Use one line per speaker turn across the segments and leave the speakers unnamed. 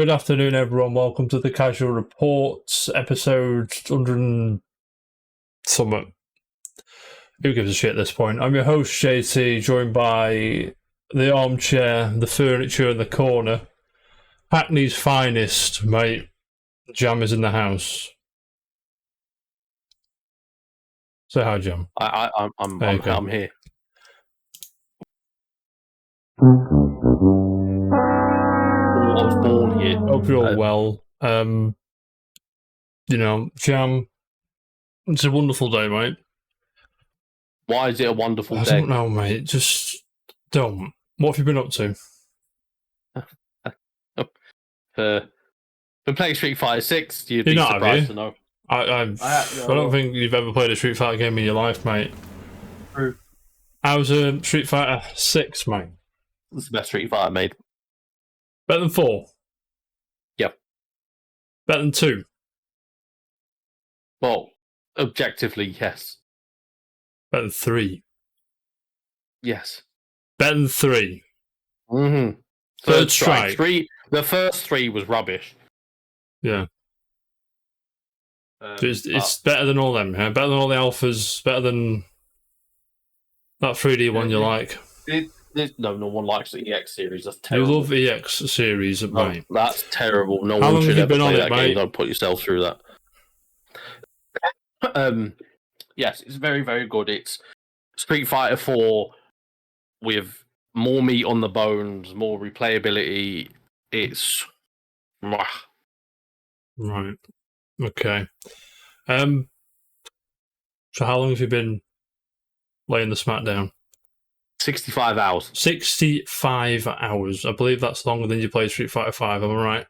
Good afternoon, everyone. Welcome to the Casual Reports, episode 100 and something. Who gives a shit at this point? I'm your host, JT, joined by the armchair, the furniture in the corner, Hackney's finest, mate. Jam is in the house. Say hi, Jam.
I'm here. I was born here.
Hope you're all well. Jam, it's a wonderful day, mate.
Why is it a wonderful day?
I don't know, mate. Just don't. What have you been up to?
Been playing Street Fighter 6. You'd be
You're not,
surprised to know.
I don't think you've ever played a Street Fighter game in your life, mate.
True.
How's Street Fighter 6, mate?
It's the best Street Fighter made.
Better than 4?
Yep.
Better than 2?
Well, objectively, yes.
Better than 3?
Yes.
Better than 3?
Mm-hmm.
Third Strike.
The first 3 was rubbish.
Yeah. It's better than all them, yeah? Better than all the alphas, better than that 3D one you like.
No one likes the EX series. That's terrible.
You love EX series, mate.
That's terrible. No
How
one
long
should
have you
ever
been
play
on
that
it,
game.
mate?
Don't put yourself through that. Yes, it's very, very good. It's Street Fighter 4 with more meat on the bones, more replayability. It's
Right. Okay. So how long have you been laying the smack down?
65 hours.
65 hours. I believe that's longer than you played Street Fighter 5, am I right?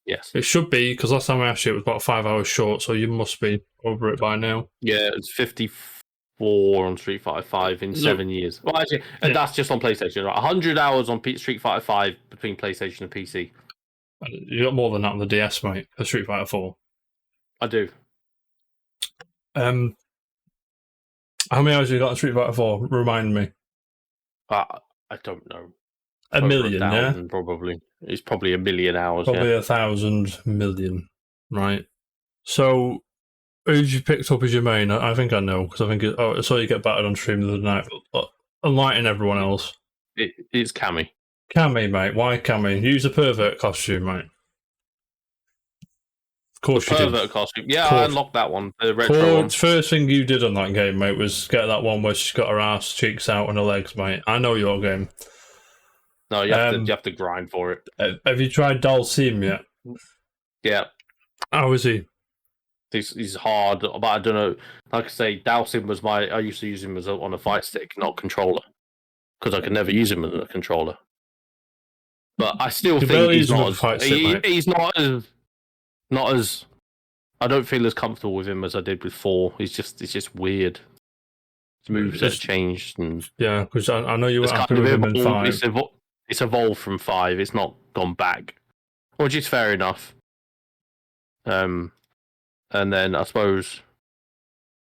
Yes.
It should be, because last time I asked you it was about 5 hours short, so you must be over it by now.
Yeah, it's 54 on Street Fighter 5 in 7 years. Well, actually, and that's just on PlayStation, right? 100 hours on Street Fighter 5 between PlayStation and PC.
You got more than that on the DS, mate, for Street Fighter 4.
I do.
How many hours have you got on Street Fighter 4? Remind me.
I don't know.
A million, yeah?
Probably. It's probably 1 million hours.
Probably 1,000 million, right? So, who did you picked up as your main? I think I know, because I think I saw you get battered on stream the other night. But enlighten everyone else.
It's Cammy.
Cammy, mate. Why Cammy? Use a pervert costume, mate. Of course you did.
Pervert costume. Yeah, I unlocked that one. The retro one.
First thing you did on that game, mate, was get that one where she's got her ass cheeks out and her legs, mate. I know your game.
No, you have to grind for it.
Have you tried Dalsim yet?
Yeah.
How is he?
He's hard, but I don't know. Like I say, Dalsim was I used to use him on a fight stick, not controller, because I could never use him as a controller. But I still think he's not as. I don't feel as comfortable with him as I did with 4. It's just weird. His moves have changed, and
yeah, because I know you were happy with him in 5.
It's evolved from 5. It's not gone back, which is fair enough. And then I suppose,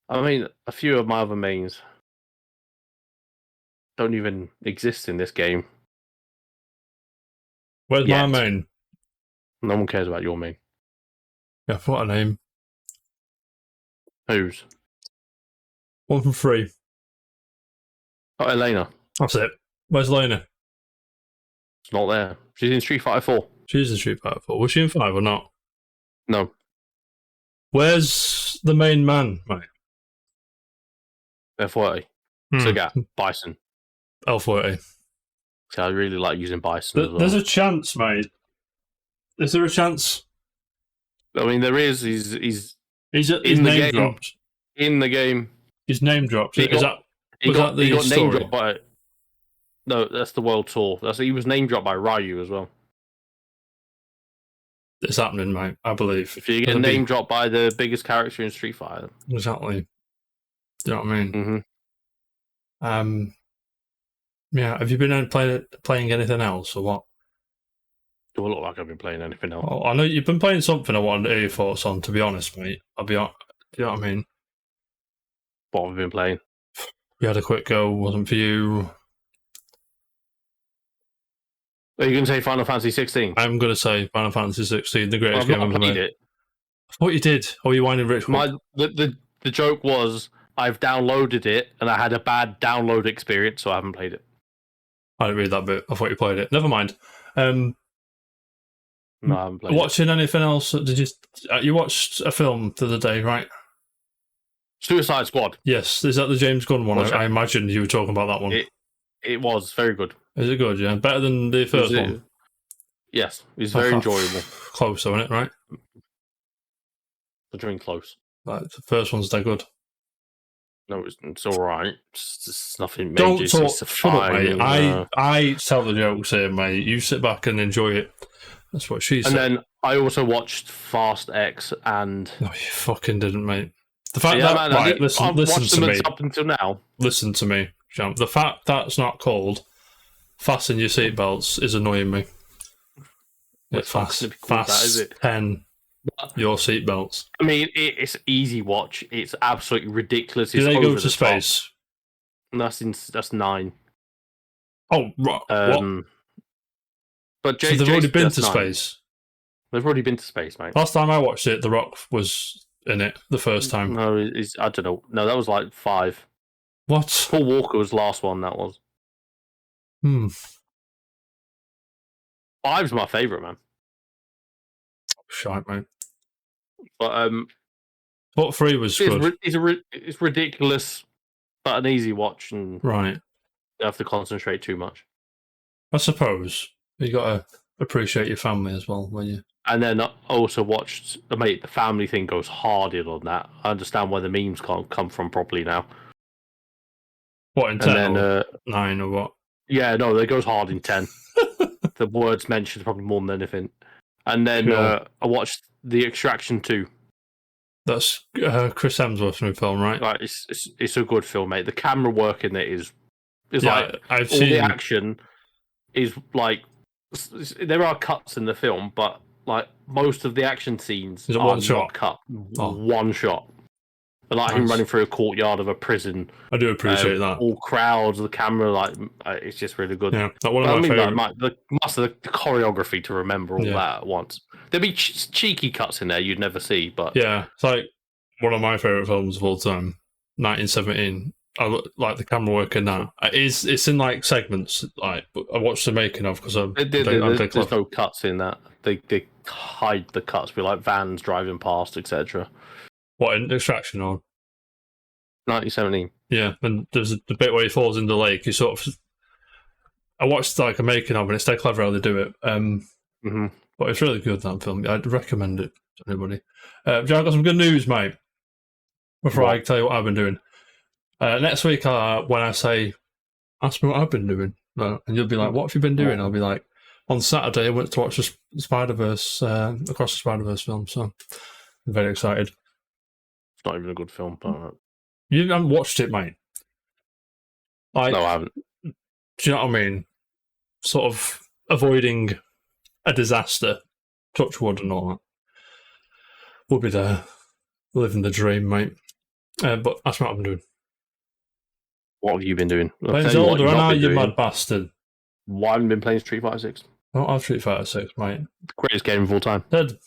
a few of my other mains don't even exist in this game.
Where's my main?
No one cares about your main.
Yeah, what a name.
Whose?
1 from 3.
Oh, Elena.
That's it. Where's Elena?
She's not there. She's in Street Fighter 4.
She's in Street Fighter 4. Was she in 5 or not?
No.
Where's the main man, mate?
F40. Sagat. Bison.
L40.
See, I really like using Bison as well.
There's a chance, mate. Is there a chance?
I mean, there is. He's
in the game. Dropped.
In the game.
His name dropped. He got
name dropped by... No, that's the World Tour. He was name dropped by Ryu as well.
It's happening, mate. I believe.
If you get name dropped by the biggest character in Street Fighter.
Exactly. Do you know what I mean?
Mm-hmm.
Yeah. Have you been playing anything else or what?
Do I look like I've been playing anything else?
Oh, I know you've been playing something I wanted to hear your thoughts on, to be honest, mate. Do you know what I mean?
What have I been playing?
We had a quick go, wasn't for you.
Are you going to say Final Fantasy 16?
I'm going to say Final Fantasy 16, the greatest
I've
game
not
ever
played
made.
it.
What you did? Oh, you winding Rich?
The joke was I've downloaded it and I had a bad download experience, so I haven't played it.
I didn't read that bit. I thought you played it. Never mind.
No, I haven't played
watching anything else? Did you watched a film the other day, right?
Suicide Squad.
Yes, is that the James Gunn one? I imagined you were talking about that one.
It was very good.
Is it good? Yeah, better than the first one.
Yes, it's very enjoyable.
Close, isn't it? Right?
The drink close.
Like, the first one's that good.
No, it's all right. It's nothing major.
Don't talk.
It's fine.
I tell the jokes here, mate. You sit back and enjoy it. That's what she said.
And then I also watched Fast X and.
No, you fucking didn't, mate. The fact
I've
listen
watched
to
them
me
up until now.
Listen to me, Jam. The fact that's not called fasten your seatbelts is annoying me. It's fasten your seatbelts.
I mean, it's easy watch. It's absolutely ridiculous.
Do they go to space?
That's 9.
Oh, right. What?
But
so they've already been to space.
They've already been to space, mate.
Last time I watched it, The Rock was in it the first time.
No, I don't know. No, that was like 5.
What?
Paul Walker was the last one. That was. 5's my favourite, man.
Shite, mate.
But
3 was good.
It's ridiculous, but an easy watch, and
right.
You have to concentrate too much.
I suppose you got to appreciate your family as well when you.
And then I also watched, mate, the family thing goes hard in on that. I understand where the memes can't come from properly now.
What, in 10 or 9 or what?
Yeah, no, it goes hard in 10. The words mentioned probably more than anything. And then I watched The Extraction 2.
That's Chris Hemsworth's new film, right?
Like, it's a good film, mate. The camera work in it is like
I've seen
the action is like there are cuts in the film, but like most of the action scenes are
one shot?
Not cut. One shot. But like him running through a courtyard of a prison.
I do appreciate that.
All crowds, the camera, like it's just really good.
Yeah, like one of my favorite.
Like, the choreography to remember all that at once. There'd be cheeky cuts in there you'd never see, but
yeah, it's like one of my favorite films of all time, 1917. I like the camera work in that. It's in like segments. Like I watched the making of because
there's no cuts in that. They hide the cuts, be like vans driving past, etc.
What, in Extraction or
1917?
Yeah, and there's the bit where he falls in the lake. You sort of. I watched like a making of, and it's dead clever how they do it. But it's really good, that film. I'd recommend it to anybody. John, I've got some good news, mate. Before I tell you what I've been doing. Next week, when I say, ask me what I've been doing, and you'll be like, what have you been doing? I'll be like, on Saturday, I went to watch the Spider-Verse, Across the Spider-Verse film, so I'm very excited.
It's not even a good film, but...
You haven't watched it, mate. Like,
no, I haven't.
Do you know what I mean? Sort of avoiding a disaster, touch wood and all that. We'll be there, living the dream, mate. But that's what I've been doing.
What have you been doing?
Playing Zelda, aren't you, mad bastard?
Why haven't you been playing Street Fighter 6?
I don't have Street Fighter 6, mate.
The greatest game of all time.
Dead.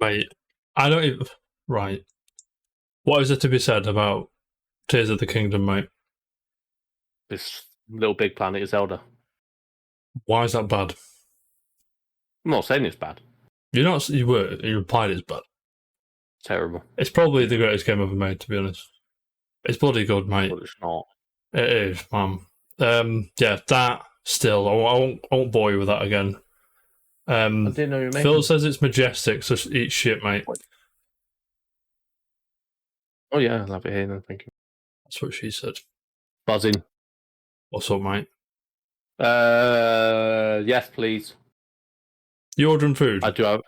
Mate, I don't even... Right. What is there to be said about Tears of the Kingdom, mate?
This Little Big Planet is Zelda.
Why is that bad?
I'm not saying it's bad.
You implied it's bad.
Terrible.
It's probably the greatest game ever made, to be honest. It's bloody good, mate.
But it's not.
It is, man. Yeah, that still. I won't bore you with that again.
I didn't know you were making.
Phil says it's majestic, so eat shit, mate.
Oh yeah, I'll have it here then, thank you.
That's what she said.
Buzzing.
What's up, mate?
Yes, please.
You ordering food?
I do have...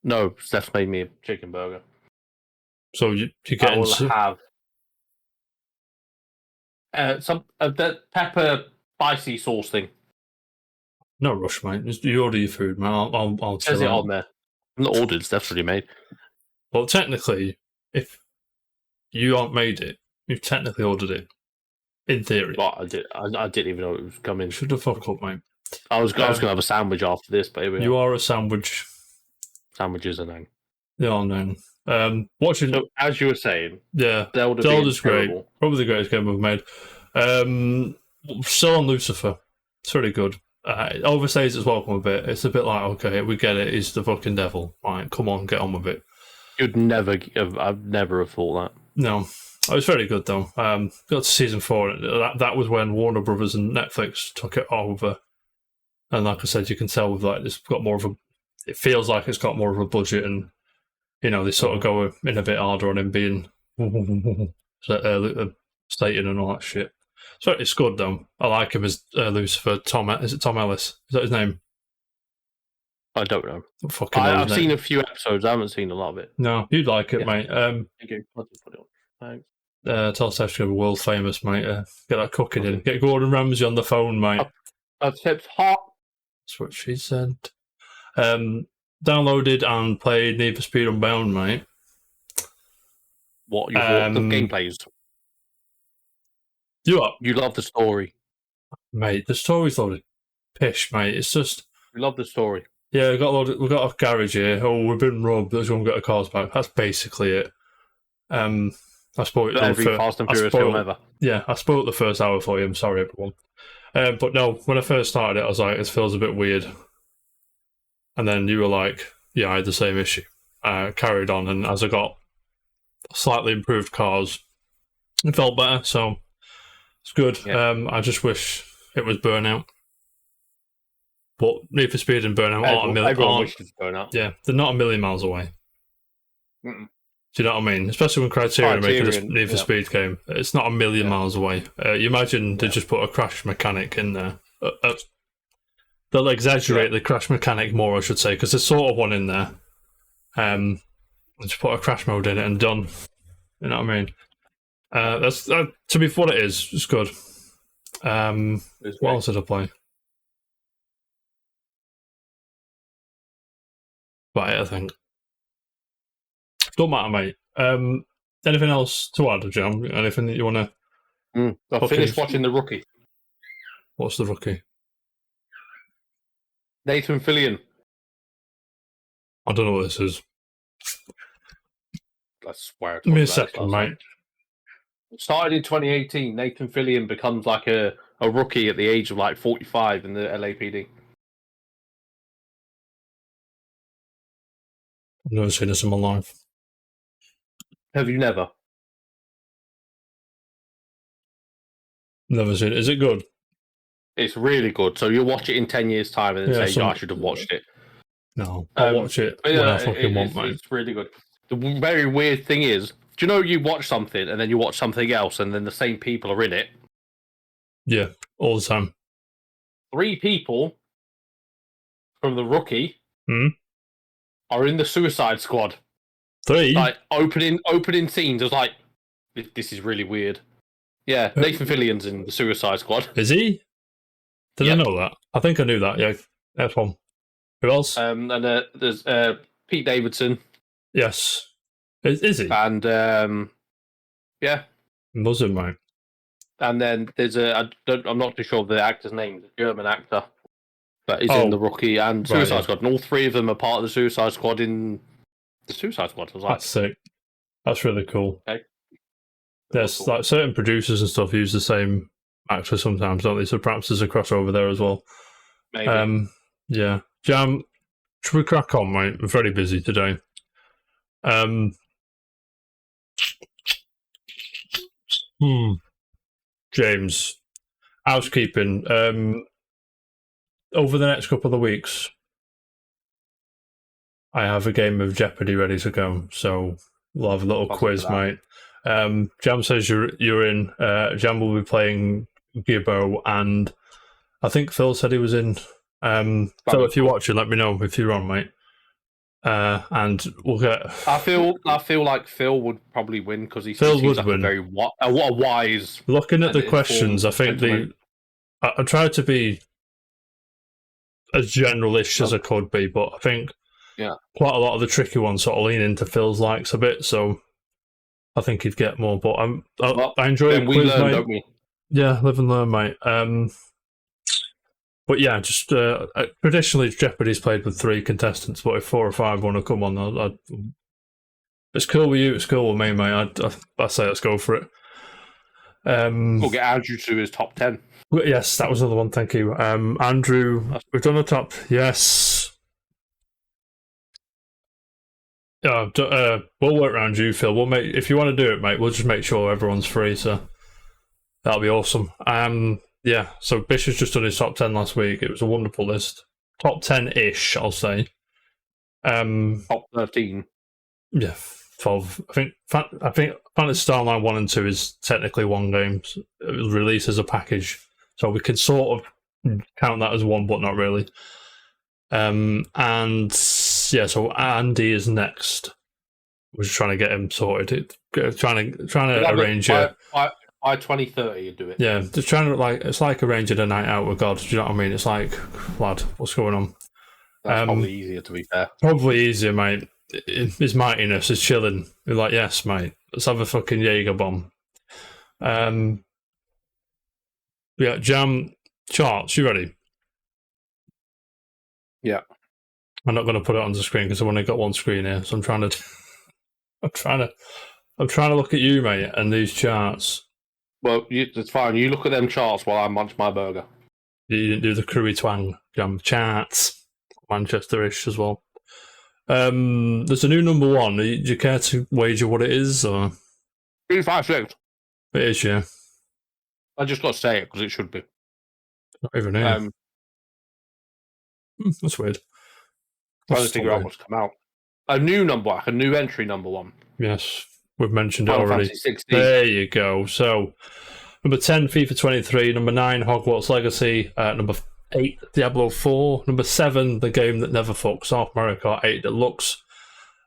No, Steph's made me a chicken burger.
So you're getting...
I will have... some the pepper spicy sauce thing.
No rush, mate. Just you order your food, man. I'll
it says it on there. I'm not ordered, Steph's already made.
Well, technically, if you aren't made it, you've technically ordered it. In theory.
But I didn't even know it was coming.
Shut the fuck up, mate.
I was going to have a sandwich after this, but
you are a sandwich.
Sandwiches are nang.
They are nang. Watching.
So, as you were saying,
yeah, Zelda's great. Probably the greatest game we've made. Still on Lucifer. It's really good. It overstays its welcome a bit. It's a bit like, okay, we get it. He's the fucking devil. Right, come on, get on with it.
I'd never have thought that.
No. It was very good though. Got to season 4. That was when Warner Brothers and Netflix took it over. And like I said, you can tell with it's got more of a. It feels like it's got more of a budget, and they sort of go in a bit harder on him being Satan and all that shit. So it's good though. I like him as Lucifer. Is it Tom Ellis? Is that his name?
I don't know.
I've
seen a few episodes. I haven't seen a lot of it.
No, you'd like it, mate.
Thank you. I'll just put it on. Thanks.
Tell Steph's going to be world famous, mate. Get that cooking in. Get Gordon Ramsay on the phone, mate.
I've kept hot.
That's what she said. Downloaded and played Need for Speed Unbound, mate.
What? You thought the gameplays? You love the story.
Mate, the story's loaded pish, mate. It's just...
We love the story.
Yeah, we've got a garage here. Oh, we've been robbed. Let's go and get a cars back. That's basically it. I spoiled
every Fast and Furious film ever.
Yeah, I spoiled the first hour for you. I'm sorry, everyone. But no, when I first started it, I was like, it feels a bit weird. And then you were like, yeah, I had the same issue. Carried on, and as I got slightly improved cars, it felt better, so it's good.
Yeah.
I just wish it was Burnout. But Need for Speed and Burnout aren't a million.
Everyone wishes Burnout.
Yeah, they're not a million miles away.
Mm-mm.
Do you know what I mean? Especially when Criterion making this Need for Speed game. It's not a million miles away. You imagine they just put a crash mechanic in there. They'll exaggerate the crash mechanic more, I should say, because there's sort of one in there. Just put a crash mode in it and done. You know what I mean? That's to be what it is. It's good. What else did I play? Right, I think. Don't matter, mate. Anything else to add, Jam? Anything that you want to...
I finished watching The Rookie.
What's The Rookie?
Nathan Fillion.
I don't know what this is.
I swear.
Give me a second, mate.
It started in 2018. Nathan Fillion becomes like a rookie at the age of like 45 in the LAPD.
I've never seen this in my life.
Have you never?
Never seen it. Is it good?
It's really good. So you'll watch it in 10 years' time and then say, I should have watched it.
No, I'll watch it when I fucking want, mate.
It's really good. The very weird thing is, do you know you watch something and then you watch something else and then the same people are in it?
Yeah, all the time.
3 people from The Rookie are in the Suicide Squad.
3?
Like, opening scenes, I was like, this is really weird. Yeah, Nathan Fillion's in the Suicide Squad.
Is he? Did I know that? I think I knew that, yeah. That's one. Who else?
And there's Pete Davidson.
Yes. Is he?
And, yeah.
Muslim, mate.
And then there's I'm not too sure of the actor's name, the German actor. But he's in The Rookie and Suicide Squad. And all 3 of them are part of the Suicide Squad in the Suicide Squad. I was like,
that's sick. That's really cool.
Okay.
There's
cool.
Like certain producers and stuff use the same actor sometimes, don't they? So perhaps there's a crossover there as well.
Maybe.
Yeah. Jam, should we crack on, mate? We're very busy today. James, housekeeping. Over the next couple of weeks, I have a game of Jeopardy ready to go, so we'll have a little quiz, mate. Jam says you're in. Jam will be playing Gibbo, and I think Phil said he was in. Phil, if you're watching, let me know if you're on, mate. And we'll get.
I feel like Phil would probably win because he seems like a very wise.
Looking at the questions, I think I tried to be as generalish as I could be, but I think quite a lot of the tricky ones sort of lean into Phil's likes a bit, so I think he'd get more. But I enjoy the quiz, mate.
Don't we?
Yeah, live and learn, mate. But yeah, just traditionally Jeopardy's played with 3 contestants, but if 4 or 5 want to come on, it's cool with you. It's cool with me, mate. I say let's go for it.
We'll get Andrew to his top 10.
Yes, that was another one. Thank you, Andrew. We've done the top. Yes. Yeah, we'll work around you, Phil. We'll make if you want to do it, mate. We'll just make sure everyone's free. So that'll be awesome. Yeah. So Bish has just done his top 10 last week. It was a wonderful list. Top 10-ish, I'll say.
Top 13.
Yeah, 12. I think Fantasy Star Line 1 and 2 is technically one game. It was released as a package, so we can sort of count that as one, but not really. And yeah, so Andy is next. We're just trying to get him sorted. Trying to arrange
by 2030 you do it.
Yeah, just trying to it's like arranging a night out with God. Do you know what I mean? It's like, lad, what's going on?
That's probably easier, to be fair.
Probably easier, mate. His mightiness is chilling. You're like, yes, mate. Let's have a fucking Jaeger bomb. Yeah, Jam charts. You ready?
Yeah.
I'm not going to put it on the screen because I've only got one screen here, so I'm trying to look at you, mate, and these charts.
Well, it's fine. You look at them charts while I munch my burger.
You didn't do the crewy twang, Jam. Charts. Manchester-ish as well. There's a new number 1. Do you care to wager what it is? Or
356.
It is, yeah.
I just got to say it because it should be.
Not even here. That's weird.
Trying to figure out what's come out. A new number 1, a new entry number 1.
Yes, we've mentioned it
Final
already.
Fantasy 16.
There you go. So, number 10, FIFA 23. Number 9, Hogwarts Legacy. Number 8, Diablo 4. Number 7, the game that never fucks off, Mario Kart 8 Deluxe.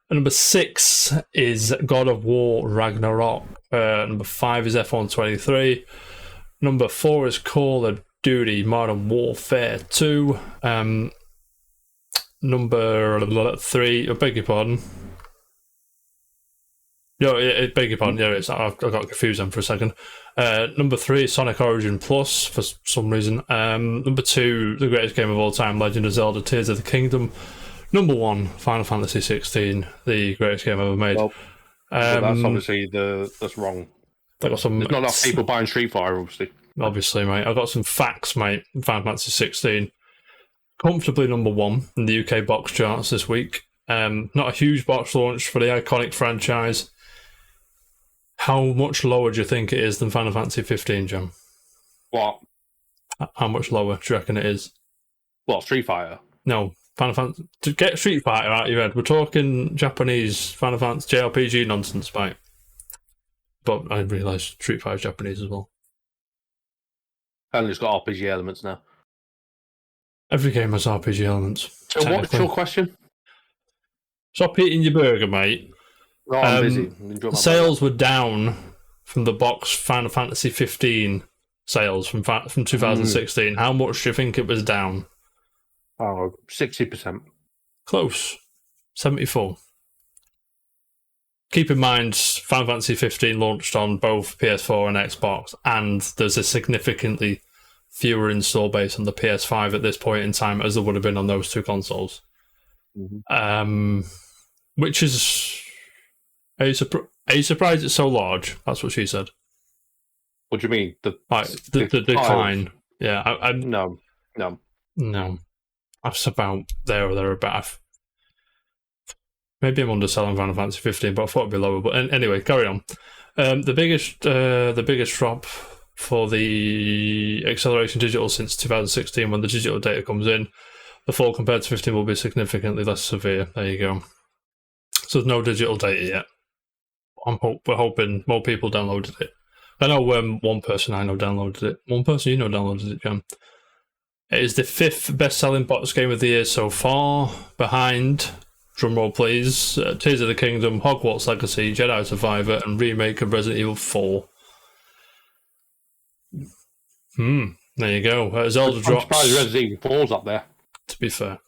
And number 6 is God of War Ragnarok. Number 5 is F1 23. Number 4 is Call of Duty Modern Warfare 2. Number 3, I beg your pardon. No, beg your pardon. Yeah, I got confused then for a second. Number 3, Sonic Origin Plus, for some reason. Number 2, the greatest game of all time, Legend of Zelda: Tears of the Kingdom. Number 1, Final Fantasy 16, the greatest game ever made.
Well, that's obviously that's wrong.
There's
not enough people buying Street Fighter, obviously.
Obviously, mate. I've got some facts, mate. Final Fantasy 16. Comfortably number 1 in the UK box charts this week. Not a huge box launch for the iconic franchise. How much lower do you think it is than Final Fantasy 15, Jam?
What?
How much lower do you reckon it is?
What, Street Fighter?
No, Final Fantasy. To get Street Fighter out of your head, we're talking Japanese Final Fantasy JRPG nonsense, mate. But I realise Street Fighter is Japanese as well.
And it's got RPG elements now.
Every game has RPG elements.
So what's your question?
Stop eating your burger, mate.
Oh, I'm busy.
Sales were down from the box Final Fantasy 15 sales from 2016. How much do you think it was down?
Oh, 60%.
Close. 74. Keep in mind, Final Fantasy 15 launched on both PS4 and Xbox, and there's a significantly fewer install base on the PS5 at this point in time as there would have been on those 2 consoles. Mm-hmm. Which is... Are you surprised it's so large? That's what she said.
What do you mean?
The decline. Yeah.
No.
That's about there or thereabouts. Maybe I'm underselling Final Fantasy 15, but I thought it'd be lower. But anyway, carry on. The biggest drop for the Acceleration Digital since 2016, when the digital data comes in, the fall compared to 15 will be significantly less severe. There you go. So there's no digital data yet. We're hoping more people downloaded it. I know one person I know downloaded it. One person you know downloaded it, Jam. It is the 5th best-selling box game of the year so far, behind, drumroll please, Tears of the Kingdom, Hogwarts Legacy, Jedi Survivor, and remake of Resident Evil 4. There you go. Zelda drops.
I'm surprised Resident Evil 4's up there.
To be fair.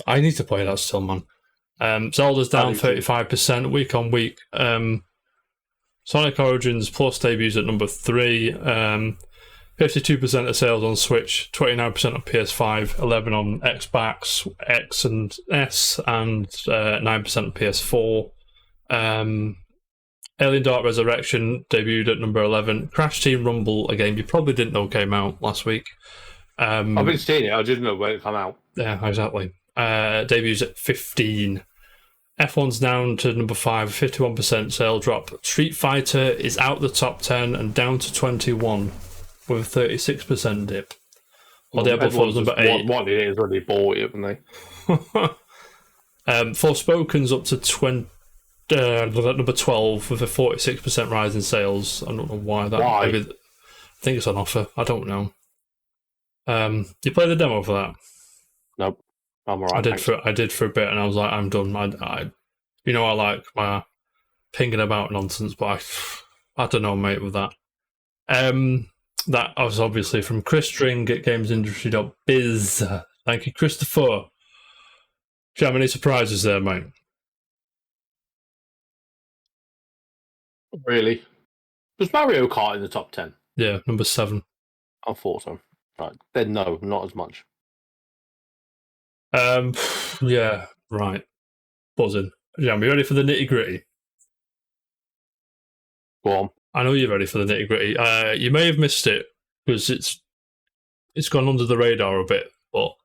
I need to play that still, man. Zelda's down 35% week on week. Sonic Origins Plus debuts at number 3. 52% of sales on Switch, 29% on PS5, 11% on Xbox X and S, and 9% on PS4. Alien Dark Resurrection debuted at number 11. Crash Team Rumble, a game you probably didn't know came out last week.
I've been seeing it. I didn't know when it came out.
Yeah, exactly. Debuts at 15. F1's down to number 5, 51% sale drop. Street Fighter is out the top 10 and down to 21 with a 36% dip. Or Diablo 4 is number 8.
What it is when they bought it, haven't they?
Forspoken's up to number 12 with a 46% rise in sales. I don't know why that.
Why?
Maybe, I think it's on offer. I don't know. You play the demo for that?
Nope. I'm alright.
I did for a bit, and I was like, I'm done. I like my pinging about nonsense, but I don't know, mate, with that. That was obviously from Chris String at gamesindustry.biz. Thank you, Christopher. Do you have any surprises there, mate?
Really? Was Mario Kart in the top 10?
Yeah, number 7.
I thought so. Right. Then no, not as much.
Yeah, right. Buzzing. Jam, you ready for the nitty gritty?
Go on.
I know you're ready for the nitty gritty. You may have missed it because it's gone under the radar a bit, but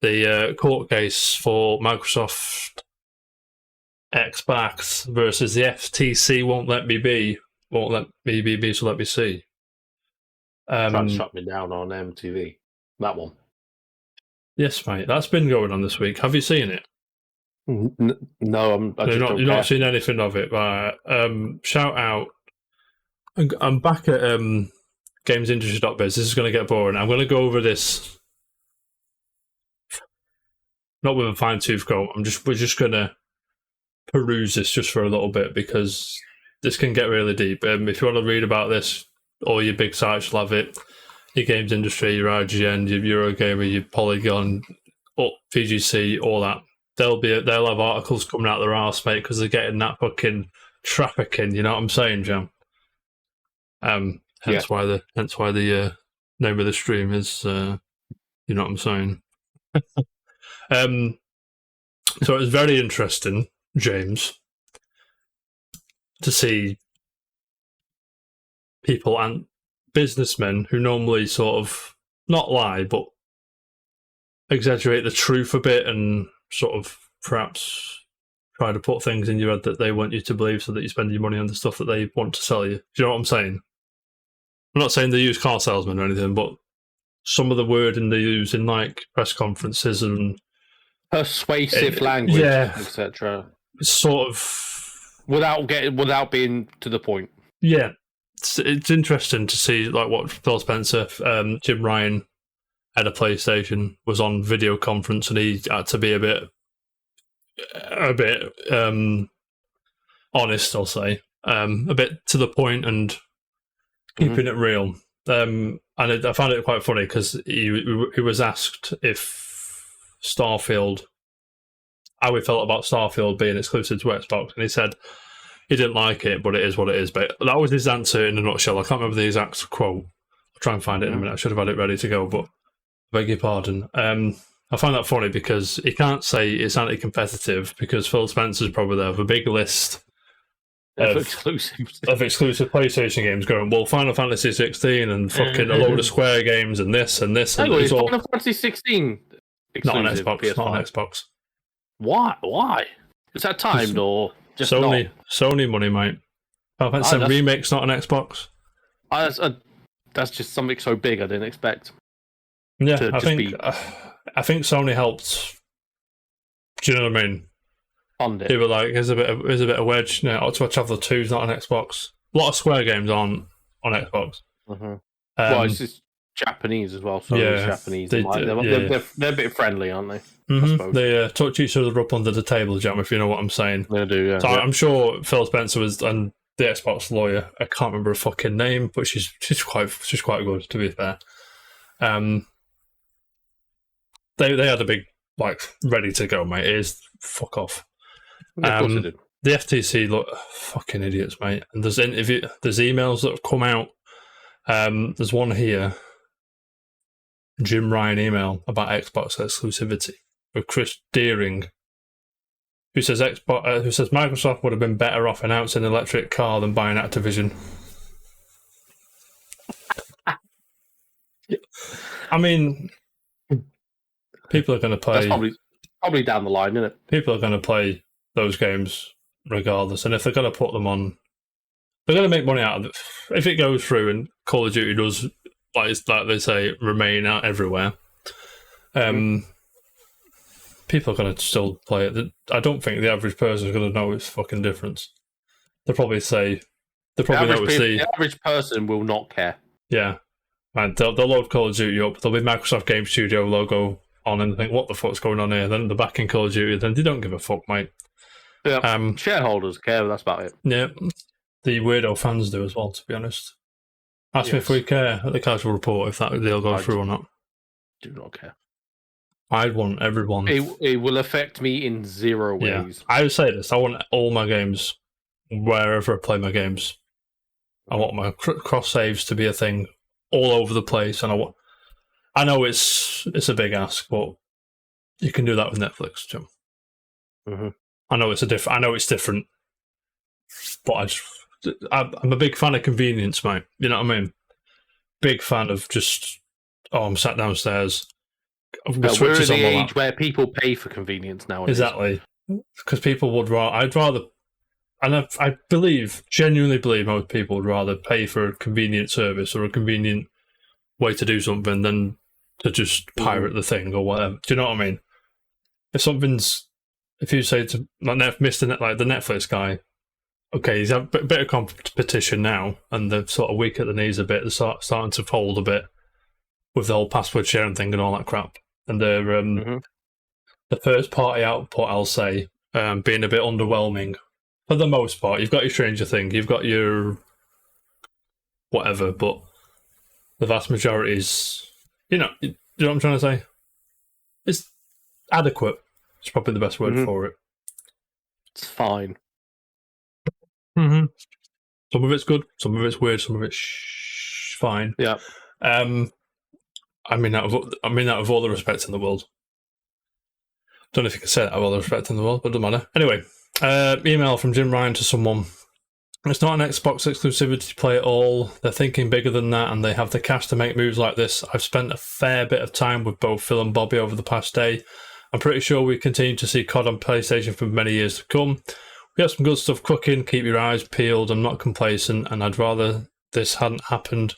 the court case for Microsoft Xbox versus the FTC won't let me be, so let me see.
Trying to shut me down on MTV. That one.
Yes, mate. That's been going on this week. Have you seen it?
No,
You've not seen anything of it. But shout out. I'm back at gamesindustry.biz. This is going to get boring. I'm going to go over this. Not with a fine tooth comb. We're just going to peruse this just for a little bit because this can get really deep. If you want to read about this, all your big sites will have it. Your games industry, your IGN, your Eurogamer, your Polygon, VGC, all that. They'll have articles coming out their arse, mate, because they're getting that fucking trafficking. You know what I'm saying, Jam? Hence why the name of the stream is. You know what I'm saying? So it was very interesting, James, to see people and businessmen who normally sort of not lie but exaggerate the truth a bit and sort of perhaps try to put things in your head that they want you to believe so that you spend your money on the stuff that they want to sell you. Do you know what I'm saying? I'm not saying they use car salesmen or anything, but some of the wording they use in like press conferences and
persuasive language, etc.
Sort of
without being to the point.
Yeah. It's interesting to see like what Phil Spencer, Jim Ryan at a PlayStation was on video conference and he had to be a bit honest, I'll say, a bit to the point and keeping it real. And I found it quite funny because he was asked if Starfield, how he felt about Starfield being exclusive to Xbox, and he said he didn't like it, but it is what it is. But that was his answer in a nutshell. I can't remember the exact quote. I'll try and find it in a minute. I should have had it ready to go, but I beg your pardon. I find that funny because he can't say it's anti-competitive because Phil Spencer's probably there with a big list of exclusive PlayStation games going, well, Final Fantasy 16 and fucking a load of Square games and this and this.
Hang on, is Final Fantasy 16 exclusive?
Not on Xbox.
PS5?
Not on Xbox.
Why? Is that timed or just
Sony money, mate. Final Fantasy Remake's not on Xbox.
That's just something so big I didn't expect.
Yeah, I think Sony helped. Do you know what I mean?
Fund it.
They were like, there's a bit of wedge. No, Octopath Traveler 2's not on Xbox. A lot of Square games aren't on Xbox.
Mm-hmm. Well, it's just Japanese as well. So yeah, Japanese. They're a bit friendly, aren't they?
Mm-hmm. They touch each other up under the table, Jam, if you know what I'm saying.
They do, yeah.
So I'm sure Phil Spencer was, and the Xbox lawyer, I can't remember her fucking name, but she's quite good, to be fair. They had a big, like, ready to go, mate. It is fuck off.
Of course they did.
The FTC look fucking idiots, mate. And there's emails that have come out. There's one here, Jim Ryan email about Xbox exclusivity with Chris Deering, who says Microsoft would have been better off announcing an electric car than buying Activision. I mean, people are going to play.
That's probably down the line, isn't it?
People are going to play those games regardless, and if they're going to put them on, they're going to make money out of it. If it goes through and Call of Duty does, like they say, remain out everywhere, people are going to still play it. I don't think the average person is going to know its fucking difference. They'll probably say, the
average person will not care.
Yeah. And they'll load Call of Duty up. There'll be Microsoft Game Studio logo on, and think, "What the fuck's going on here?" Then they're back in Call of Duty. Then they don't give a fuck, mate.
Yeah, shareholders care. That's about it.
Yeah, the weirdo fans do as well. To be honest, ask me if we care at the Casual Report if that deal goes through or not.
Do not care.
I'd want everyone.
It will affect me in zero ways.
Yeah. I would say this: I want all my games, wherever I play my games. I want my cross saves to be a thing all over the place, and I know it's a big ask, but you can do that with Netflix, Jim.
Mm-hmm.
I know it's different, but I'm a big fan of convenience, mate. You know what I mean? Big fan of just I'm sat downstairs.
We're in the age where people pay for convenience nowadays.
Exactly, because people would rather. I'd rather. And I genuinely believe most people would rather pay for a convenient service or a convenient way to do something than to just pirate the thing or whatever. Do you know what I mean? If you say to like the Netflix guy, okay, he's had a bit of competition now, and they're sort of weak at the knees a bit, they're starting to fold a bit with the whole password sharing thing and all that crap. And they're the first party output, I'll say, being a bit underwhelming. For the most part, you've got your Stranger Things, you've got your whatever, but the vast majority is, you know what I'm trying to say? It's adequate. It's probably the best word for it.
It's fine.
Mm-hmm. Some of it's good, some of it's weird, some of it's fine.
Yeah.
I mean that with all the respect in the world. Don't know if you can say that with all the respect in the world, but it doesn't matter. Anyway. Email from Jim Ryan to someone. It's not an Xbox exclusivity to play at all. They're thinking bigger than that, and they have the cash to make moves like this. I've spent a fair bit of time with both Phil and Bobby over the past day. I'm pretty sure we continue to see COD on PlayStation for many years to come. We have some good stuff cooking. Keep your eyes peeled. I'm not complacent, and I'd rather this hadn't happened,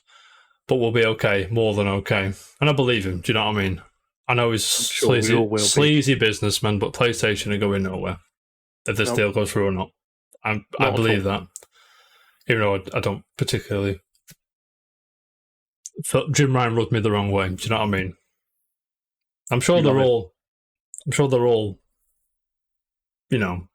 but we'll be okay, more than okay. And I believe him. Do you know what I mean? I know he's sleazy businessman, but PlayStation are going nowhere. If this deal goes through or not. I believe that. Even though I don't particularly... Jim Ryan rubbed me the wrong way. Do you know what I mean? I'm sure they're all, you know...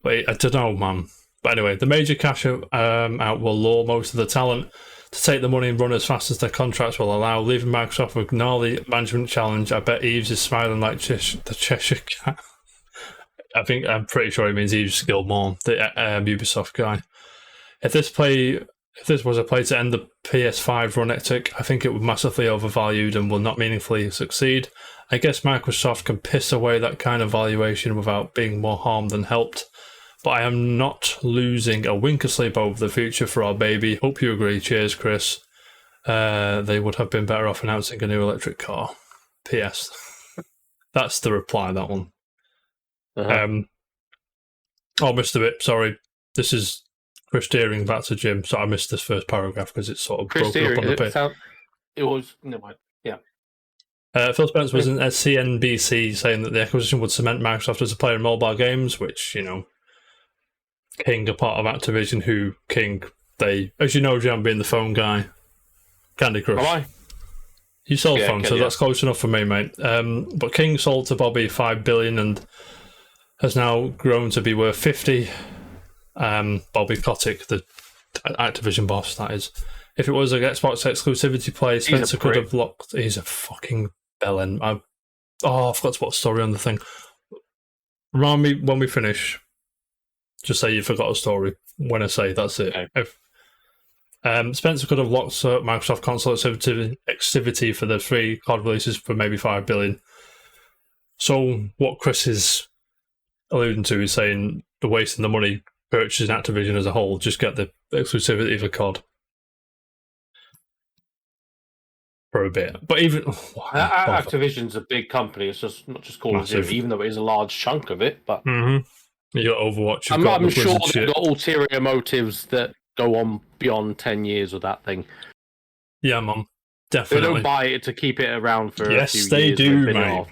But I don't know, man. But anyway, the major cash out will lure most of the talent to take the money and run as fast as their contracts will allow, leaving Microsoft with gnarly management challenge. I bet Eves is smiling like the Cheshire Cat. I'm pretty sure he means Yves Gilmore, the Ubisoft guy. If this was a play to end the PS5 run ethic, I think it would massively overvalued and will not meaningfully succeed. I guess Microsoft can piss away that kind of valuation without being more harmed than helped. But I am not losing a wink of sleep over the future for our baby. Hope you agree. Cheers, Chris. They would have been better off announcing a new electric car. P.S. That's the reply, that one. I missed a bit. Sorry, this is Chris Deering back to Jim. So I missed this first paragraph because it's sort of broken up on the page.
It was never mind. Yeah.
Phil Spencer was at CNBC saying that the acquisition would cement Microsoft as a player in mobile games, which King are part of Activision. As you know, Jam being the phone guy, Candy Crush.
Am I?
You sold phones, so that's close enough for me, mate. But King sold to Bobby $5 billion and has now grown to be worth 50. Bobby Kotick, the Activision boss, that is. If it was an Xbox exclusivity play, Spencer could have locked. He's a fucking bellend. I forgot to put a story on the thing. Remind me when we finish. Just say you forgot a story. When I say that's it.
Okay.
Spencer could have locked Microsoft console activity for the 3 COD releases for maybe $5 billion. So what Chris is alluding to is saying the wasting the money purchasing Activision as a whole, just get the exclusivity for COD for a bit. But even
Activision's a big company. It's just not just Call of Duty, even though it is a large chunk of it. But
you got Overwatch.
I'm sure they've got ulterior motives that go on beyond 10 years with that thing.
Yeah, Mum. Definitely.
They don't buy it to keep it around for a few years.
Yes, they do, mate.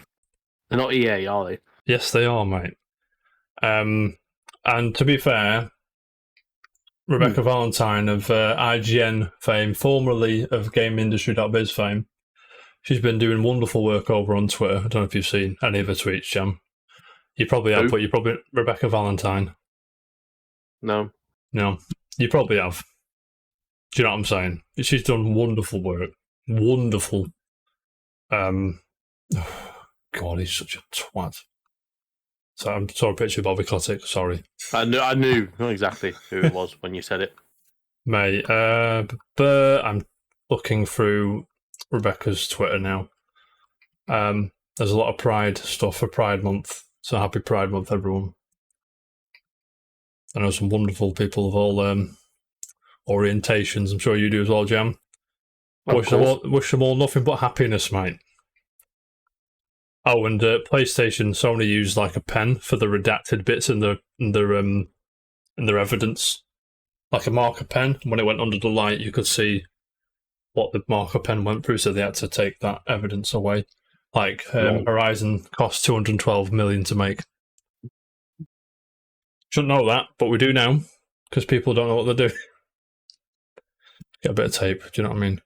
They're not EA, are they?
Yes, they are, mate. And to be fair, Rebecca Valentine of IGN fame, formerly of GameIndustry.biz fame, she's been doing wonderful work over on Twitter. I don't know if you've seen any of her tweets, Jam. You probably have, but you probably... Rebecca Valentine.
No.
You probably have. Do you know what I'm saying? She's done wonderful work. Wonderful. God, he's such a twat. So I saw a picture of Bobby Kotick, sorry.
I knew not exactly who it was when you said it.
Mate, but I'm looking through Rebecca's Twitter now. There's a lot of Pride stuff for Pride Month. So happy Pride Month, everyone. I know some wonderful people of all orientations. I'm sure you do as well, Jam. Wish them all nothing but happiness, mate. Oh, and PlayStation, Sony used like a pen for the redacted bits in their evidence, like a marker pen. When it went under the light, you could see what the marker pen went through, so they had to take that evidence away. Like Horizon cost $212 million to make. Shouldn't know that, but we do now because people don't know what they're doing. Get a bit of tape. Do you know what I mean?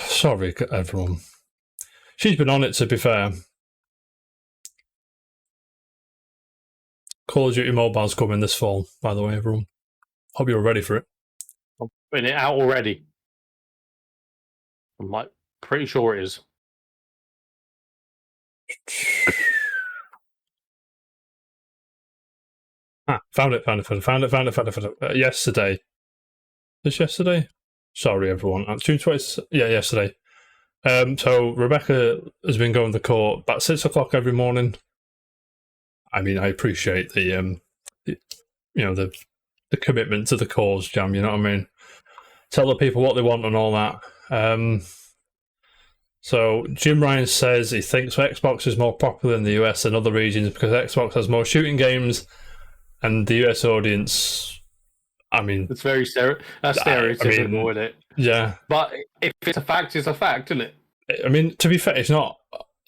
Sorry, everyone. She's been on it, to be fair. Call of Duty Mobile's coming this fall, by the way, everyone. Hope you're ready for it.
I'm putting it out already. I'm like pretty sure it is.
Found it. Yesterday. This yesterday? Sorry, everyone. June 20th. Yeah, yesterday. So Rebecca has been going to court about 6 o'clock every morning. I mean, I appreciate the commitment to the cause, Jam. You know what I mean? Tell the people what they want and all that. So Jim Ryan says he thinks Xbox is more popular in the US than other regions because Xbox has more shooting games, and the US audience. I mean,
it's very stereotypical, isn't it?
Yeah,
but if it's a fact, it's a fact, isn't it?
I mean, to be fair, it's not.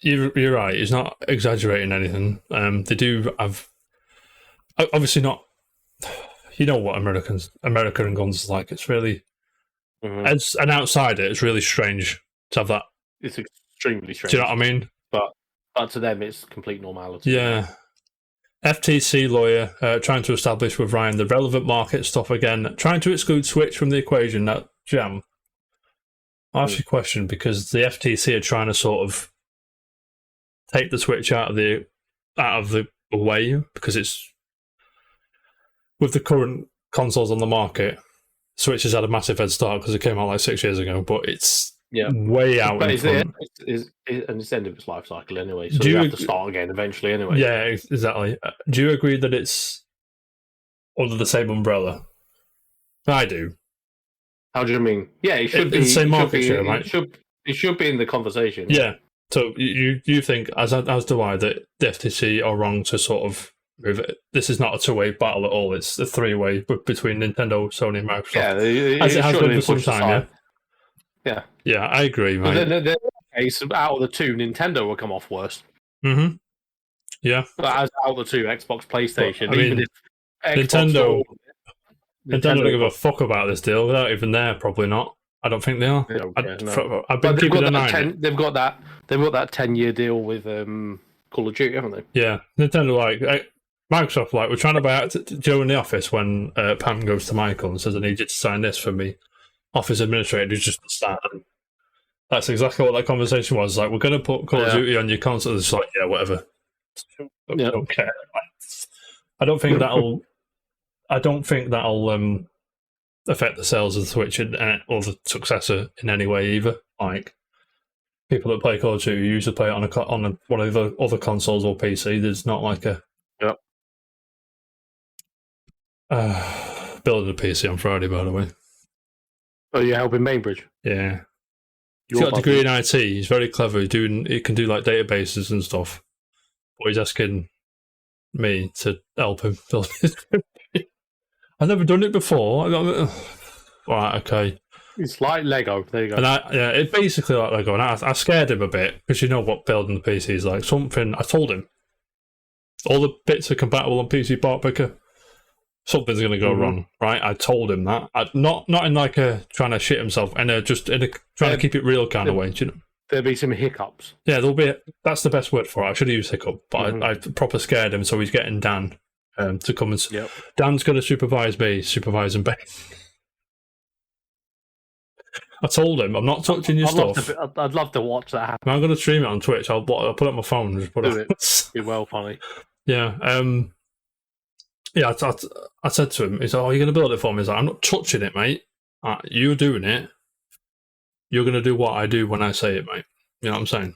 You're right. It's not exaggerating anything. They do have, obviously not. You know what America and guns is like. It's really, as an outsider, it's really strange to have that.
It's extremely strange.
Do you know what I mean?
But to them, it's complete normality.
Yeah. FTC lawyer trying to establish with Ryan the relevant market stuff again, trying to exclude Switch from the equation. That Jam. I'll ask you a question because the FTC are trying to sort of take the Switch out of the way because it's with the current consoles on the market. Switch has had a massive head start because it came out like 6 years ago, but it's way out in front.
It's the end of its life cycle anyway, so you have to start again eventually anyway.
Yeah, exactly. Do you agree that it's under the same umbrella? I do.
How do you mean? Yeah, it should be
the same market share, right?
It should be in the conversation.
Yeah. So you think, as do I, that the FTC are wrong to sort of move it? This is not a two-way battle at all. It's a three-way between Nintendo, Sony, and Microsoft.
Yeah,
as it has been for some time.
Yeah.
Yeah, I agree, mate.
But then case, out of the two, Nintendo will come off worst.
Mm-hmm. Yeah.
But as out of the two, Xbox, PlayStation,
but,
even if
Nintendo don't give a fuck about this deal. They're not even there, probably not. I don't think they are.
They don't care, no.
I've been keeping an eye on it.
They've got that 10-year deal with Call of Duty, haven't they?
Yeah, Nintendo Microsoft we're trying to buy out Joe in the office when Pam goes to Michael and says, "I need you to sign this for me." Office administrator who's just starting. That's exactly what that conversation was. Like, we're going to put Call of Duty on your console. It's like, yeah, whatever. Don't care. I don't think that'll affect the sales of the Switch or the successor in any way either. Like people that play Call of Duty usually play it on one of the other consoles or PC. There's not like a building a PC on Friday, by the way.
Oh, you're helping Bainbridge?
Yeah. He's got a degree in IT. He's very clever. He can do like databases and stuff. But he's asking me to help him build his I've never done it before. Right, okay.
It's like Lego. There you go.
And it's basically like Lego. And I scared him a bit because you know what building the PC is like. Something I told him, all the bits are compatible on PC Part Picker. Something's going to go wrong, right? I told him that. Not in like a trying to shit himself, and just in a trying to keep it real kind of way. Do you know?
There'll be some hiccups.
Yeah, there'll be. That's the best word for it. I should have used hiccup, but I proper scared him, so he's getting Dan to come and.
Yep.
Dan's going to supervise me, supervising Ben. I told him I'm not touching your stuff.
I'd love to watch that happen.
I'm going to stream it on Twitch. I'll put it on my phone and just put it.
Be well funny.
Yeah. Yeah, I said to him, he's like, "Oh, you're going to build it for me?" He's like, "I'm not touching it, mate. You're doing it. You're going to do what I do when I say it, mate." You know what I'm saying?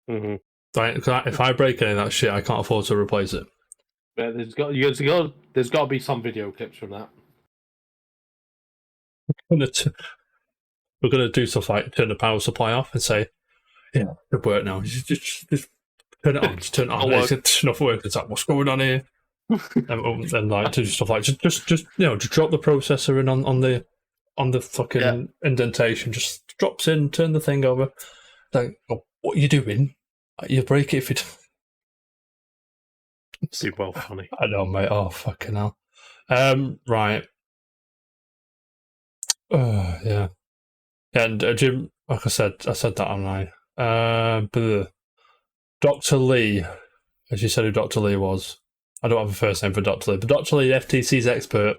Mm-hmm.
Like, if I break any of that shit, I can't afford to replace it.
Yeah, there's got to be some video clips from that.
We're going to do stuff like turn the power supply off and say, "Yeah, it work now. Just turn it on. Just turn it on. It's enough work. It's like, what's going on here?" and like to do stuff like just drop the processor in on the fucking indentation, just drops in, turn the thing over. Like, oh, what are you doing? You break it if it.
It's well funny.
I know, mate. Oh fucking hell. Right. Yeah. And Jim, like I said that online. Dr. Lee, as you said, who Dr. Lee was. I don't have a first name for Dr. Lee, but Dr. Lee, FTC's expert,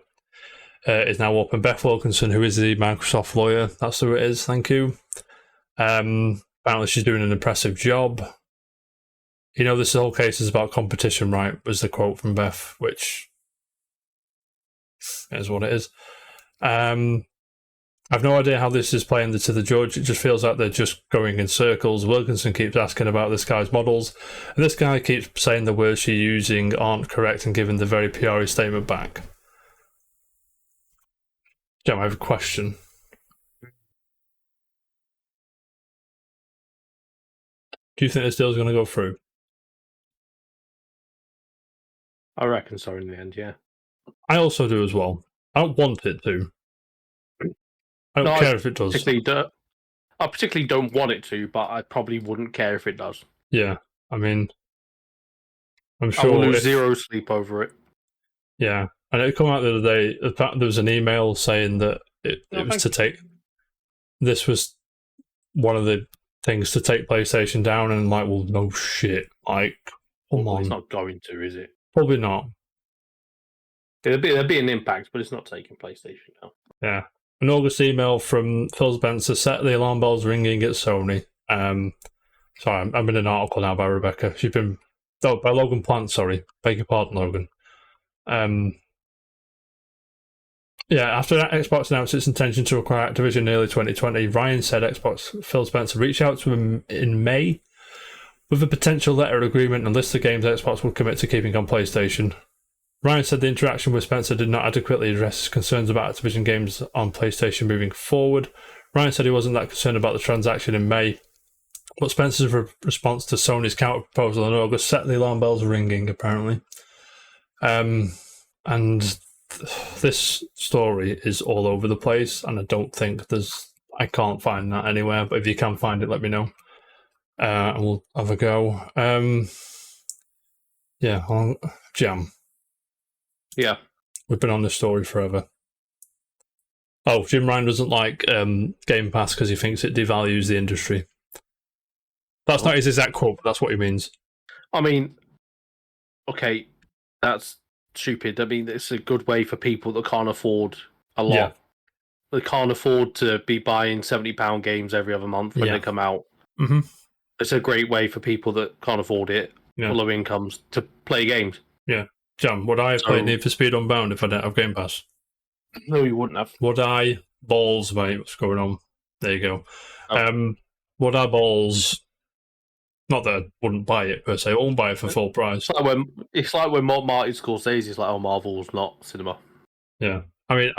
is now up. And Beth Wilkinson, who is the Microsoft lawyer, that's who it is. Thank you. Apparently, she's doing an impressive job. You know, this whole case is about competition, right? Was the quote from Beth, which is what it is. I've no idea how this is playing to the judge. It just feels like they're just going in circles. Wilkinson keeps asking about this guy's models, and this guy keeps saying the words she's using aren't correct and giving the very PR statement back. Jam, I have a question. Do you think this deal is going to go through?
I reckon so in the end, yeah.
I also do as well. I don't want it to. I don't care if it does.
I particularly don't want it to, but I probably wouldn't care if it does.
Yeah, I mean, I'm sure
I will lose zero sleep over it.
Yeah, and it came out the other day. There was an email saying that it was to take. This was one of the things to take PlayStation down, and like, well, no shit, like, come on.
It's not going to, is it?
Probably not.
There'll be an impact, but it's not taking PlayStation down.
Yeah. An August email from Phil Spencer set the alarm bells ringing at Sony. Sorry, I'm in an article now by Rebecca. She's been... Oh, by Logan Plant, sorry. Beg your pardon, Logan. Yeah, after Xbox announced its intention to acquire Activision in early 2020, Ryan said Xbox Phil Spencer reached out to him in May with a potential letter of agreement and list of games Xbox would commit to keeping on PlayStation. Ryan said the interaction with Spencer did not adequately address his concerns about Activision games on PlayStation moving forward. Ryan said he wasn't that concerned about the transaction in May, but Spencer's response to Sony's counter-proposal in August set the alarm bells ringing, apparently. And this story is all over the place, and I don't think I can't find that anywhere, but if you can find it, let me know. And we'll have a go. Jam.
Yeah.
We've been on this story forever. Oh, Jim Ryan doesn't like Game Pass because he thinks it devalues the industry. That's not his exact quote, but that's what he means.
I mean, okay, that's stupid. I mean, it's a good way for people that can't afford a lot. Yeah. They can't afford to be buying £70 games every other month when they come out.
Mm-hmm.
It's a great way for people that can't afford it, low incomes, to play games.
Yeah. Jam, would I have played Need for Speed Unbound if I didn't have Game Pass?
No, you wouldn't have.
Would I? Balls, mate. What's going on? There you go.
Oh.
Would I balls? Not that I wouldn't buy it per se. I won't buy it for full price.
It's like when Martin Scorsese's like, "Oh, Marvel's not cinema."
Yeah, I mean,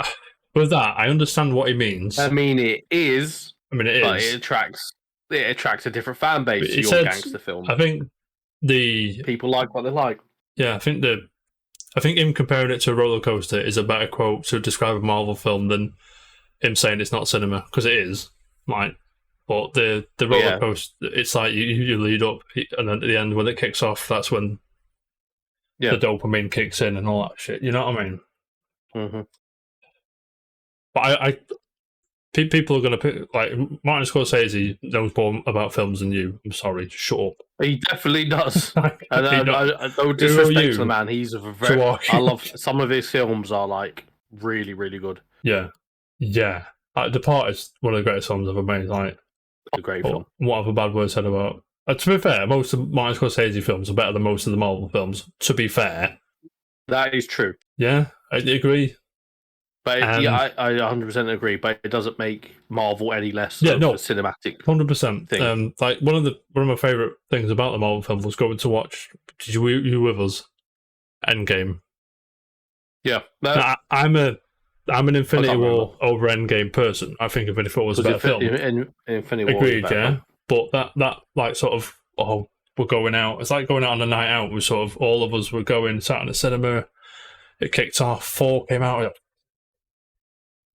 with that, I understand what he means.
I mean, it is.
It is.
But it attracts a different fan base to your gangster film.
I think
people like what they like.
Yeah, I think him comparing it to a roller coaster is a better quote to describe a Marvel film than him saying it's not cinema, because it is. Like, but the roller coaster, it's like you lead up, and then at the end when it kicks off, that's when the dopamine kicks in and all that shit. You know what I mean?
Mm-hmm.
But people are going to pick, like, Martin Scorsese knows more about films than you. I'm sorry, shut up.
He definitely does. And I don't disrespect the man. He's a very. I love some of his films are like really, really good.
Yeah. Depart is one of the greatest films I've ever made. Like,
a great film.
What have a bad word said about? To be fair, most of Martin Scorsese films are better than most of the Marvel films. To be fair,
that is true.
Yeah, I agree.
But I 100% agree. But it doesn't make Marvel any less of a cinematic.
100% thing. Like one of my favorite things about the Marvel film was going to watch. Did you with us? Endgame.
Yeah,
I'm an Infinity War over Endgame person. I think Infinity War was a better film.
Infinity War.
Agreed, yeah. But that like sort of we're going out. It's like going out on a night out. We sort of all of us were going, sat in the cinema. It kicked off. 4 came out.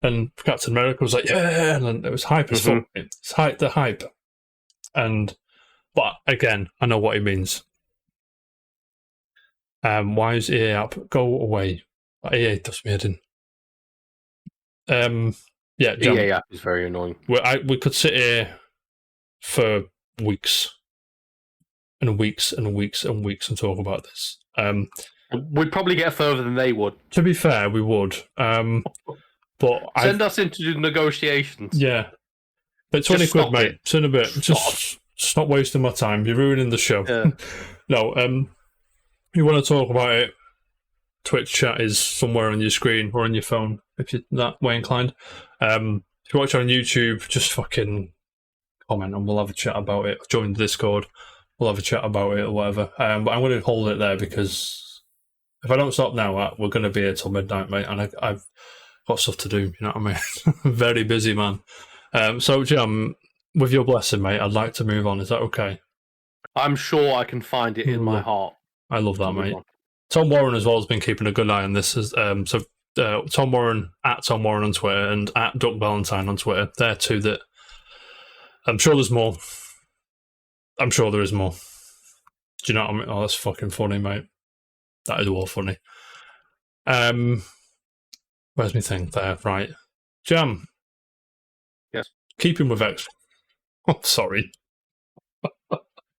And Captain America was like, yeah, and it was hype as fuck. It's the hype. But again, I know what he means. Why is EA app? Go away. EA does me head in.
EA app is very annoying.
We could sit here for weeks and weeks and weeks and weeks and talk about this.
We'd probably get further than they would.
To be fair, we would. But
send us into the negotiations.
Yeah. But 20 quid, mate. It's in a bit. Just stop wasting my time. You're ruining the show.
Yeah.
No, you want to talk about it, Twitch chat is somewhere on your screen or on your phone, if you're that way inclined. If you watch on YouTube, just fucking comment and we'll have a chat about it. Join the Discord. We'll have a chat about it or whatever. But I'm going to hold it there because if I don't stop now, we're going to be here till midnight, mate. And I've got stuff to do, you know what I mean? Very busy, man. So, Jam, with your blessing, mate, I'd like to move on. Is that okay?
I'm sure I can find it in my heart.
I love that, mate. Tom Warren as well has been keeping a good eye on this. Tom Warren, at Tom Warren on Twitter and at Duck Valentine on Twitter. They're two that I'm sure there's more. I'm sure there is more. Do you know what I mean? Oh, that's fucking funny, mate. That is all funny. Where's my thing there? Right. Jam.
Yes.
Keeping with X. Oh, sorry.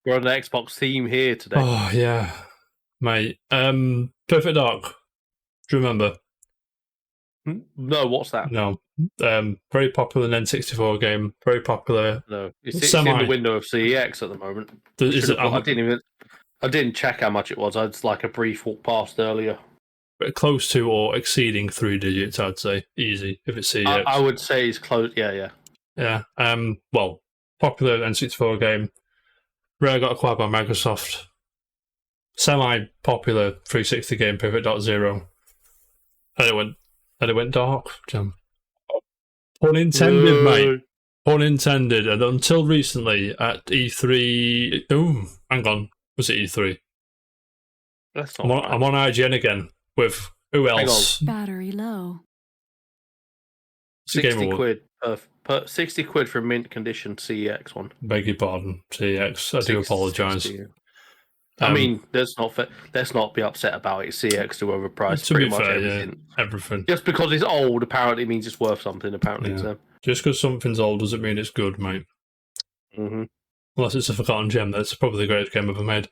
We're on an Xbox theme here today.
Oh, yeah. Mate. Perfect Dark. Do you remember?
No, what's that?
No. Very popular N64 game. Very popular.
No. It's in the window of CEX at the moment. I didn't check how much it was. I had like a brief walk past earlier.
Close to or exceeding 3 digits, I'd say. Easy, if it's CEX.
I would say it's close, yeah.
Yeah, well, popular N64 game. Rare got acquired by Microsoft. Semi-popular 360 game, Pivot Zero. And it went dark, Jam. Pun intended, mate. Pun intended. And until recently, at E3... Oh, hang on. Was it E3?
That's not
I'm on IGN again. With who else?
Battery low.
60 quid. 60 quid for mint condition CEX one.
Beg your pardon, CEX. I do apologise.
I mean, let's not be upset about it. CEX to overpriced pretty much everything.
Yeah, everything.
Just because it's old, apparently means it's worth something. Apparently,
yeah. Just because something's old doesn't mean it's good, mate.
Mm-hmm.
Unless it's a forgotten gem, that's probably the greatest game ever made.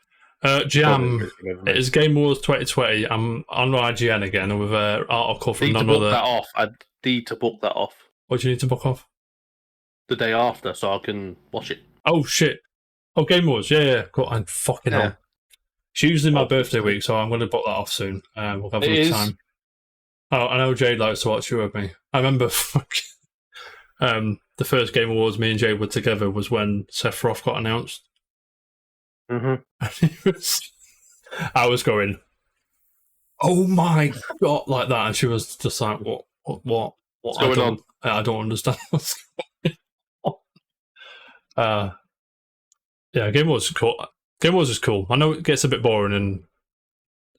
Jam, it is Game Awards 2020. I'm on IGN again with an article from none other.
I need to book that off.
What do you need to book off?
The day after, so I can watch it.
Oh, shit. Oh, Game Awards. Yeah. God, I'm fucking hell. It's usually my birthday week, so I'm going to book that off soon. We'll have a good time. Oh, I know Jade likes to watch it with me. I remember the first Game Awards me and Jade were together was when Sephiroth got announced.
Mm-hmm.
I was going, oh my god, like that, and she was just like, what?
What's going on?
I don't understand what's going on. Yeah, Game Awards is cool. Game Awards is cool. I know it gets a bit boring and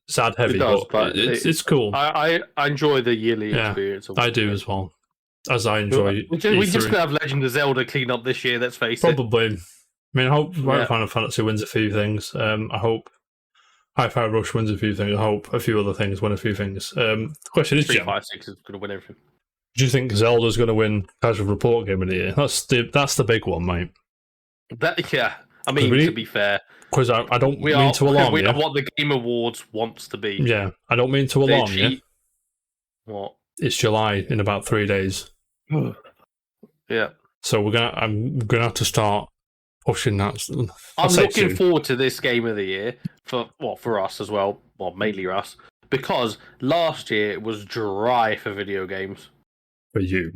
sad heavy, but it's cool.
I enjoy the yearly experience.
I do as well. As I enjoy.
We're just gonna have Legend of Zelda clean up this year. Let's face
it. Probably. I mean, I hope Final Fantasy wins a few things. I hope Hi-Fi Rush wins a few things. I hope a few other things win a few things. The question is,
Street Fighter 6 is going to win everything.
Do you think Zelda's going to win Casual Report Game of the Year? That's the big one, mate.
I mean, to be fair,
because I don't mean to alarm you.
We are what the Game Awards wants to be.
Yeah, I don't mean to alarm you.
What?
It's July in about 3 days.
Yeah.
So I'm gonna have to start pushing that.
I'm looking forward to this Game of the Year for us as well. Well, mainly us, because last year it was dry for video games.
For you.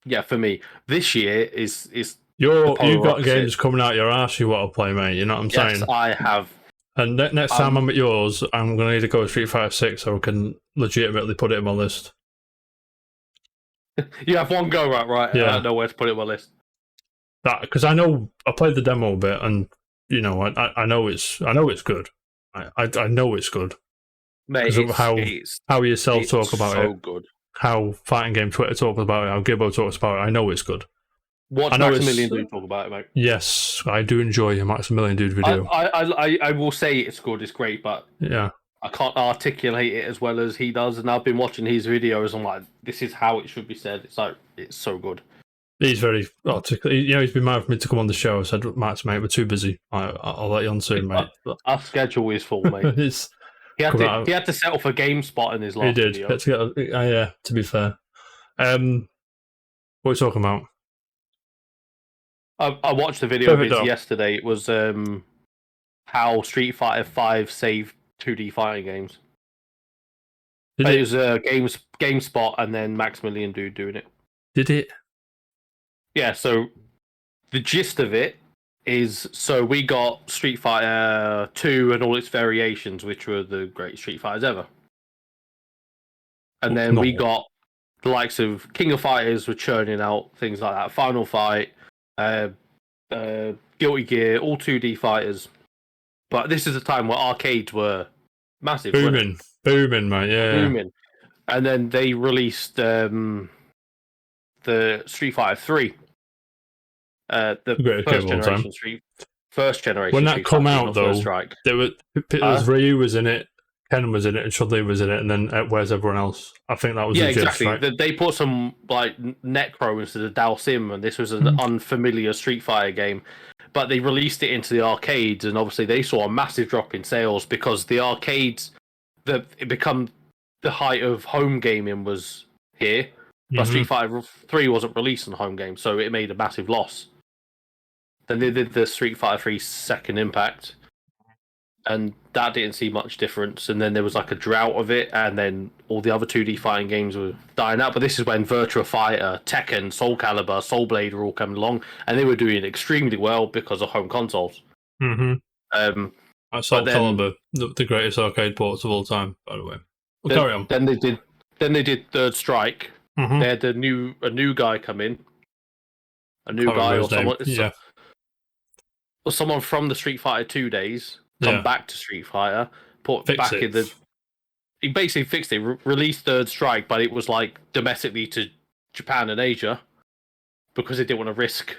Yeah, for me. This year is
you've got games coming out your ass you want to play, mate. You know what I'm saying?
Yes, I have.
And next time I'm at yours, I'm going to need to go to Street Fighter 6 so I can legitimately put it in my list.
You have one go, right? Yeah. I don't know where to put it in my list.
Because I played the demo a bit, and you know, I know it's good. I know it's good.
Mate,
how yourself talk about
so
it.
Good.
How Fighting Game Twitter talks about it. How Gibbo talks about it. I know it's good.
Watch Maximilian Dude talk about it, mate.
Yes, I do enjoy a Maximilian Dude video.
I will say it's good, it's great, but
yeah,
I can't articulate it as well as he does. And I've been watching his videos. I'm like, this is how it should be said. It's so good.
He's very articulate. You know, he's been mad for me to come on the show. I said, Max, mate, we're too busy. I'll let you on soon, mate.
Our schedule is full, mate. He had to settle for GameSpot in his last video.
He did. Yeah, to be fair. What are you talking about?
I watched the video of it yesterday. It was how Street Fighter 5 saved 2D fighting games. It was GameSpot and then Maximilian Dude doing it.
Did it?
Yeah, so the gist of it is, so we got Street Fighter 2 and all its variations, which were the great Street Fighters ever. And then we got the likes of King of Fighters were churning out things like that. Final Fight, Guilty Gear, all 2D fighters. But this is a time where arcades were massive.
Booming, mate, yeah. Booming.
And then they released the Street Fighter 3. The first generation.
When that come out, though, Ryu was in it, Ken was in it, and Chun-Li was in it, and then where's everyone else? I think that was
exactly.
Right?
They put some like Necro instead of Dalsim, and this was an unfamiliar Street Fighter game. But they released it into the arcades, and obviously they saw a massive drop in sales because the arcades, it become the height of home gaming was here. But Street Fighter 3 wasn't released on home game, so it made a massive loss. Then they did the Street Fighter 3 Second Impact, and that didn't see much difference. And then there was like a drought of it, and then all the other 2D fighting games were dying out. But this is when Virtua Fighter, Tekken, Soul Calibur, Soul Blade were all coming along, and they were doing extremely well because of home consoles.
Soul Calibur, the greatest arcade ports of all time, by the way. Carry on.
Then they did Third Strike. They had a new guy come in, or someone from the Street Fighter 2 days come back to Street Fighter, he basically fixed it, released Third Strike, but it was like domestically to Japan and Asia because they didn't want to risk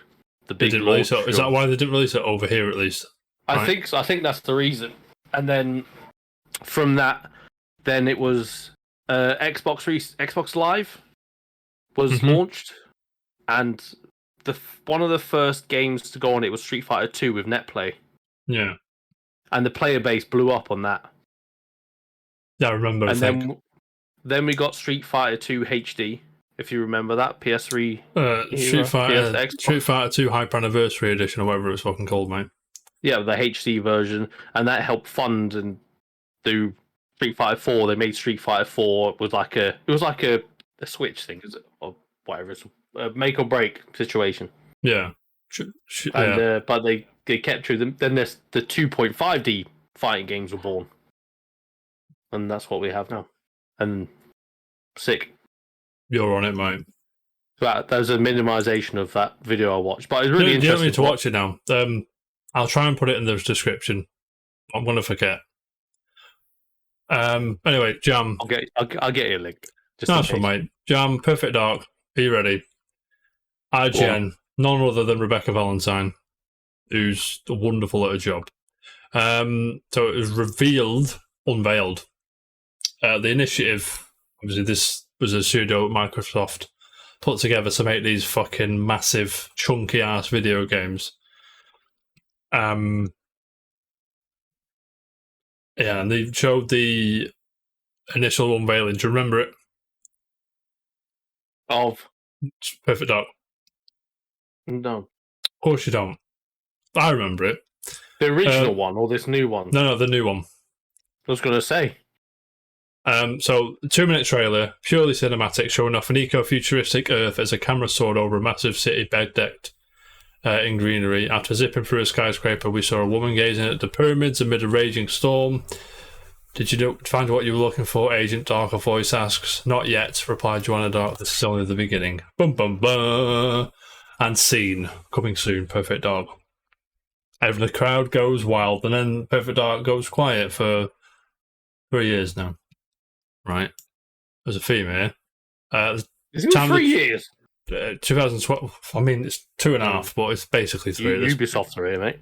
the big launch.
Is that why they didn't release it over here at least?
I think so. I think that's the reason. And then from that, then it was Xbox Live was launched, and one of the first games to go on it was Street Fighter 2 with NetPlay.
Yeah.
And the player base blew up on that.
Yeah, I remember.
And then we got Street Fighter 2 HD, if you remember that, PS3.
Street Fighter 2 Hyper Anniversary Edition, or whatever it was fucking called, mate.
Yeah, the HC version, and that helped fund and do Street Fighter 4. They made Street Fighter 4 with it was like a Switch thing, is it, or whatever. It's a make or break situation.
Yeah.
And but they kept true. Then there's the 2.5D fighting games were born, and that's what we have now. And sick.
You're on it, mate.
There's a minimization of that video I watched, but it's really interesting.
You don't need to watch it now. I'll try and put it in the description. I'm gonna forget. Anyway, Jam.
I'll get you a link.
Nice one, mate. Jam, Perfect Dark. Are you ready? IGN, none other than Rebecca Valentine, who's wonderful at her job. So it was unveiled. The initiative, obviously, this was a pseudo Microsoft put together to make these fucking massive, chunky ass video games. Yeah, and they showed the initial unveiling. Do you remember it?
Of
Perfect Dark.
No.
Of course you don't. I remember it.
The original one or this new one?
No, the new one.
I was going to say.
So, 2-minute trailer, purely cinematic, showing off an eco-futuristic Earth as a camera soared over a massive city bed-decked in greenery. After zipping through a skyscraper, we saw a woman gazing at the pyramids amid a raging storm. Did you find what you were looking for? Agent Dark, a voice asks. Not yet, replied Joanna Dark. This is only the beginning. Bum bum bum. And scene. Coming soon, Perfect Dark. And the crowd goes wild, and then Perfect Dark goes quiet for 3 years now. Right? There's a theme here.
Isn't it 3 years?
2012. I mean, it's 2.5, but it's basically 3.
Ubisoft are here, mate.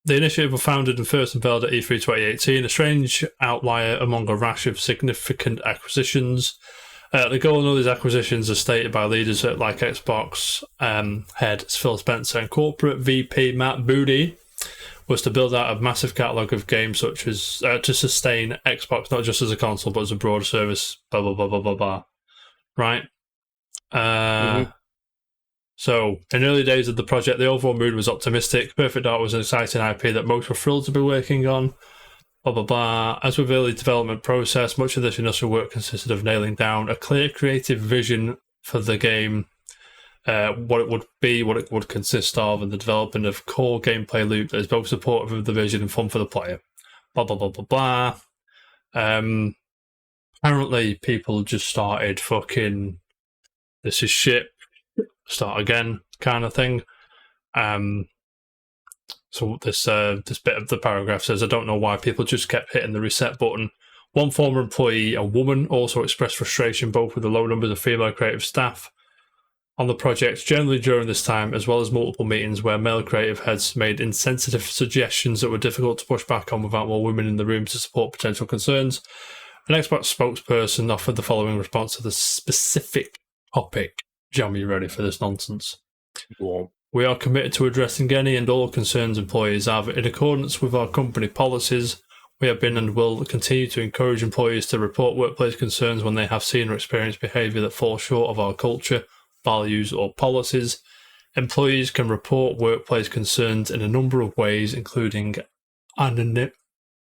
The initiative was founded and first unveiled at E3 2018, a strange outlier among a rash of significant acquisitions. The goal of all these acquisitions, as stated by leaders like Xbox head Phil Spencer and corporate VP Matt Booty, was to build out a massive catalogue of games such as to sustain Xbox not just as a console but as a broader service. Blah blah blah blah blah blah. Right. So, in early days of the project, the overall mood was optimistic. Perfect Dark was an exciting IP that most were thrilled to be working on. Blah, blah, blah. As with early development process, much of this initial work consisted of nailing down a clear creative vision for the game, what it would be, what it would consist of, and the development of core gameplay loop that is both supportive of the vision and fun for the player. Blah, blah, blah, blah, blah. Apparently, people just started fucking, this is shit, start again kind of thing. So this bit of the paragraph says, I don't know why people just kept hitting the reset button. One former employee, a woman, also expressed frustration both with the low numbers of female creative staff on the project generally during this time, as well as multiple meetings where male creative heads made insensitive suggestions that were difficult to push back on without more women in the room to support potential concerns. An Xbox spokesperson offered the following response to the specific topic. Jam, are you ready for this nonsense?
Go on.
We are committed to addressing any and all concerns employees have. In accordance with our company policies, we have been and will continue to encourage employees to report workplace concerns when they have seen or experienced behaviour that falls short of our culture, values, or policies. Employees can report workplace concerns in a number of ways, including anonymously.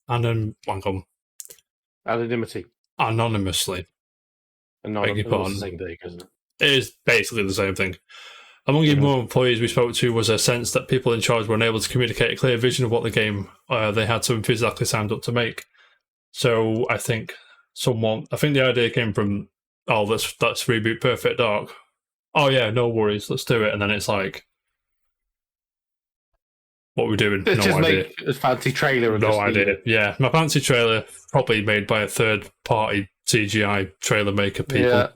The same thing, isn't it?
It is basically the same thing. Among the more employees we spoke to was a sense that people in charge were unable to communicate a clear vision of what the game they had so enthusiastically signed up to make. So I think the idea came from, let's reboot Perfect Dark. Oh yeah, no worries, let's do it. And then it's like, what we're doing?
Let's
no idea.
Make a fancy trailer.
No idea. Yeah, my fancy trailer probably made by a third party CGI trailer maker people.
Yeah.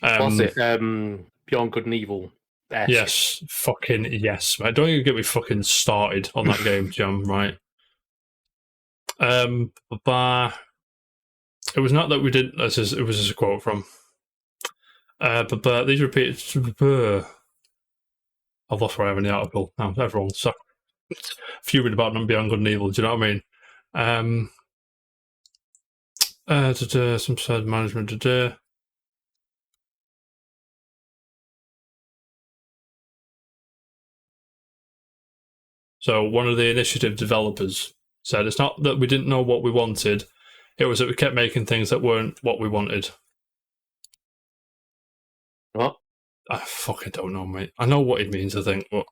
What's it? Beyond Good and Evil.
Yes, fucking yes, mate. Don't even get me fucking started on that game, Jam, right? It was not that we didn't. It was just a quote from. But these repeated. I've lost where I have in the article. Now everyone's so fuming about them Beyond Good and Evil. Do you know what I mean? Some said management. So one of the initiative developers said it's not that we didn't know what we wanted, it was that we kept making things that weren't what we wanted.
What?
I fucking don't know, mate. I know what it means, I think, but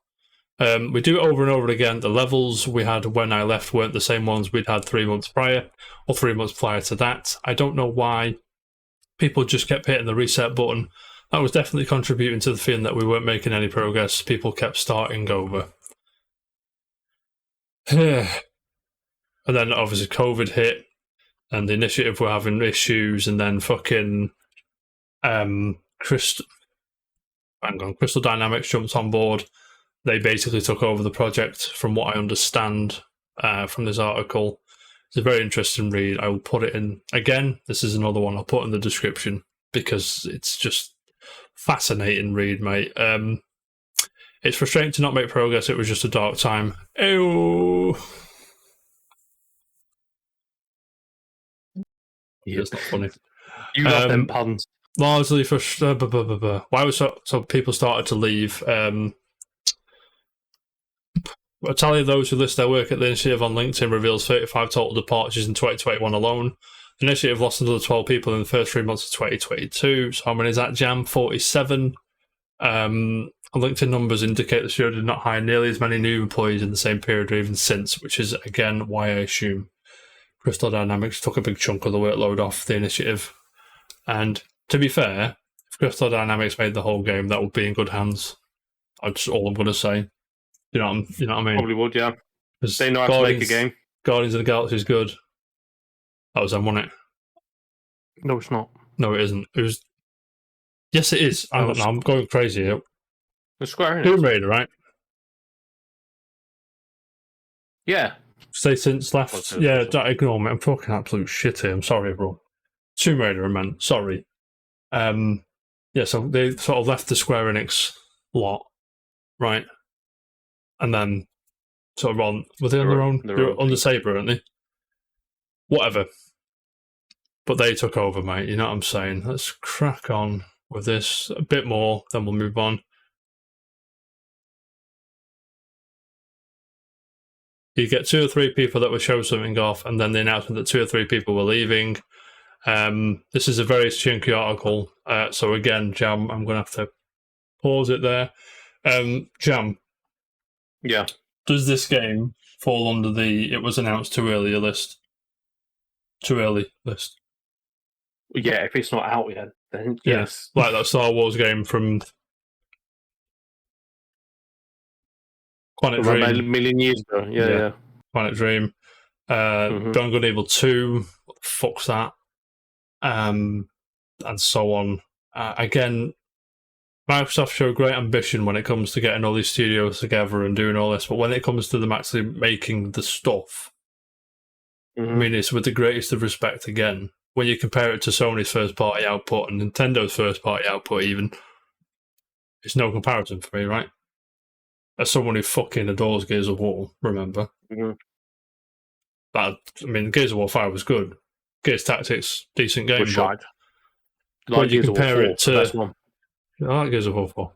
we do it over and over again. The levels we had when I left weren't the same ones we'd had 3 months prior, or 3 months prior to that. I don't know why people just kept hitting the reset button. That was definitely contributing to the feeling that we weren't making any progress. People kept starting over. And then obviously COVID hit, and the initiative were having issues, and then fucking Crystal Dynamics jumped on board. They basically took over the project, from what I understand from this article. It's a very interesting read. I will put it in again. This is another one I'll put in the description because it's just fascinating read, mate. It's frustrating to not make progress. It was just a dark time. Ew. Yeah, it's not funny.
You love them puns.
Largely for why was so people started to leave. A tally of those who list their work at the initiative on LinkedIn reveals 35 total departures in 2021 alone. The initiative lost another 12 people in the first 3 months of 2022. So how many is that, Jam? 47. LinkedIn numbers indicate the studio did not hire nearly as many new employees in the same period or even since, which is, again, why I assume Crystal Dynamics took a big chunk of the workload off the initiative. And to be fair, if Crystal Dynamics made the whole game, that would be in good hands. That's all I'm going to say. You know what I mean?
Probably would, yeah. They know how to make a game.
Guardians of the Galaxy is good. That was them, wasn't it?
No, it's not.
No, it isn't. It was. Yes, it is. I don't know. I'm going crazy here.
The Square Enix.
Tomb Raider, right?
Yeah.
They since left. Yeah, don't ignore me. I'm talking absolute shit here. I'm sorry, bro. Tomb Raider, I meant. Sorry. Yeah, so they sort of left the Square Enix lot, right? And then sort of on. Were they on their own? They were under Saber, aren't they? Whatever. But they took over, mate. You know what I'm saying? Let's crack on with this a bit more, then we'll move on. You get 2 or 3 people that would show something off, and then the announcement that 2 or 3 people were leaving. This is a very chunky article. So again, Jam, I'm going to have to pause it there. Jam.
Yeah.
Does this game fall under the it was announced too early list? Too early list.
Yeah, if it's not out yet, then yes.
Like that Star Wars game from Planet Dream.
A million years ago. Yeah.
Planet Dream. Beyond Good and Evil 2. What the fuck's that? And so on. Again, Microsoft show great ambition when it comes to getting all these studios together and doing all this, but when it comes to them actually making the stuff, I mean, it's with the greatest of respect again. When you compare it to Sony's first-party output and Nintendo's first-party output even, it's no comparison for me, right? As someone who fucking adores Gears of War, remember? But, I mean, Gears of War 5 was good. Gears Tactics, decent game. But when you compare it to... I like Gears of War 4.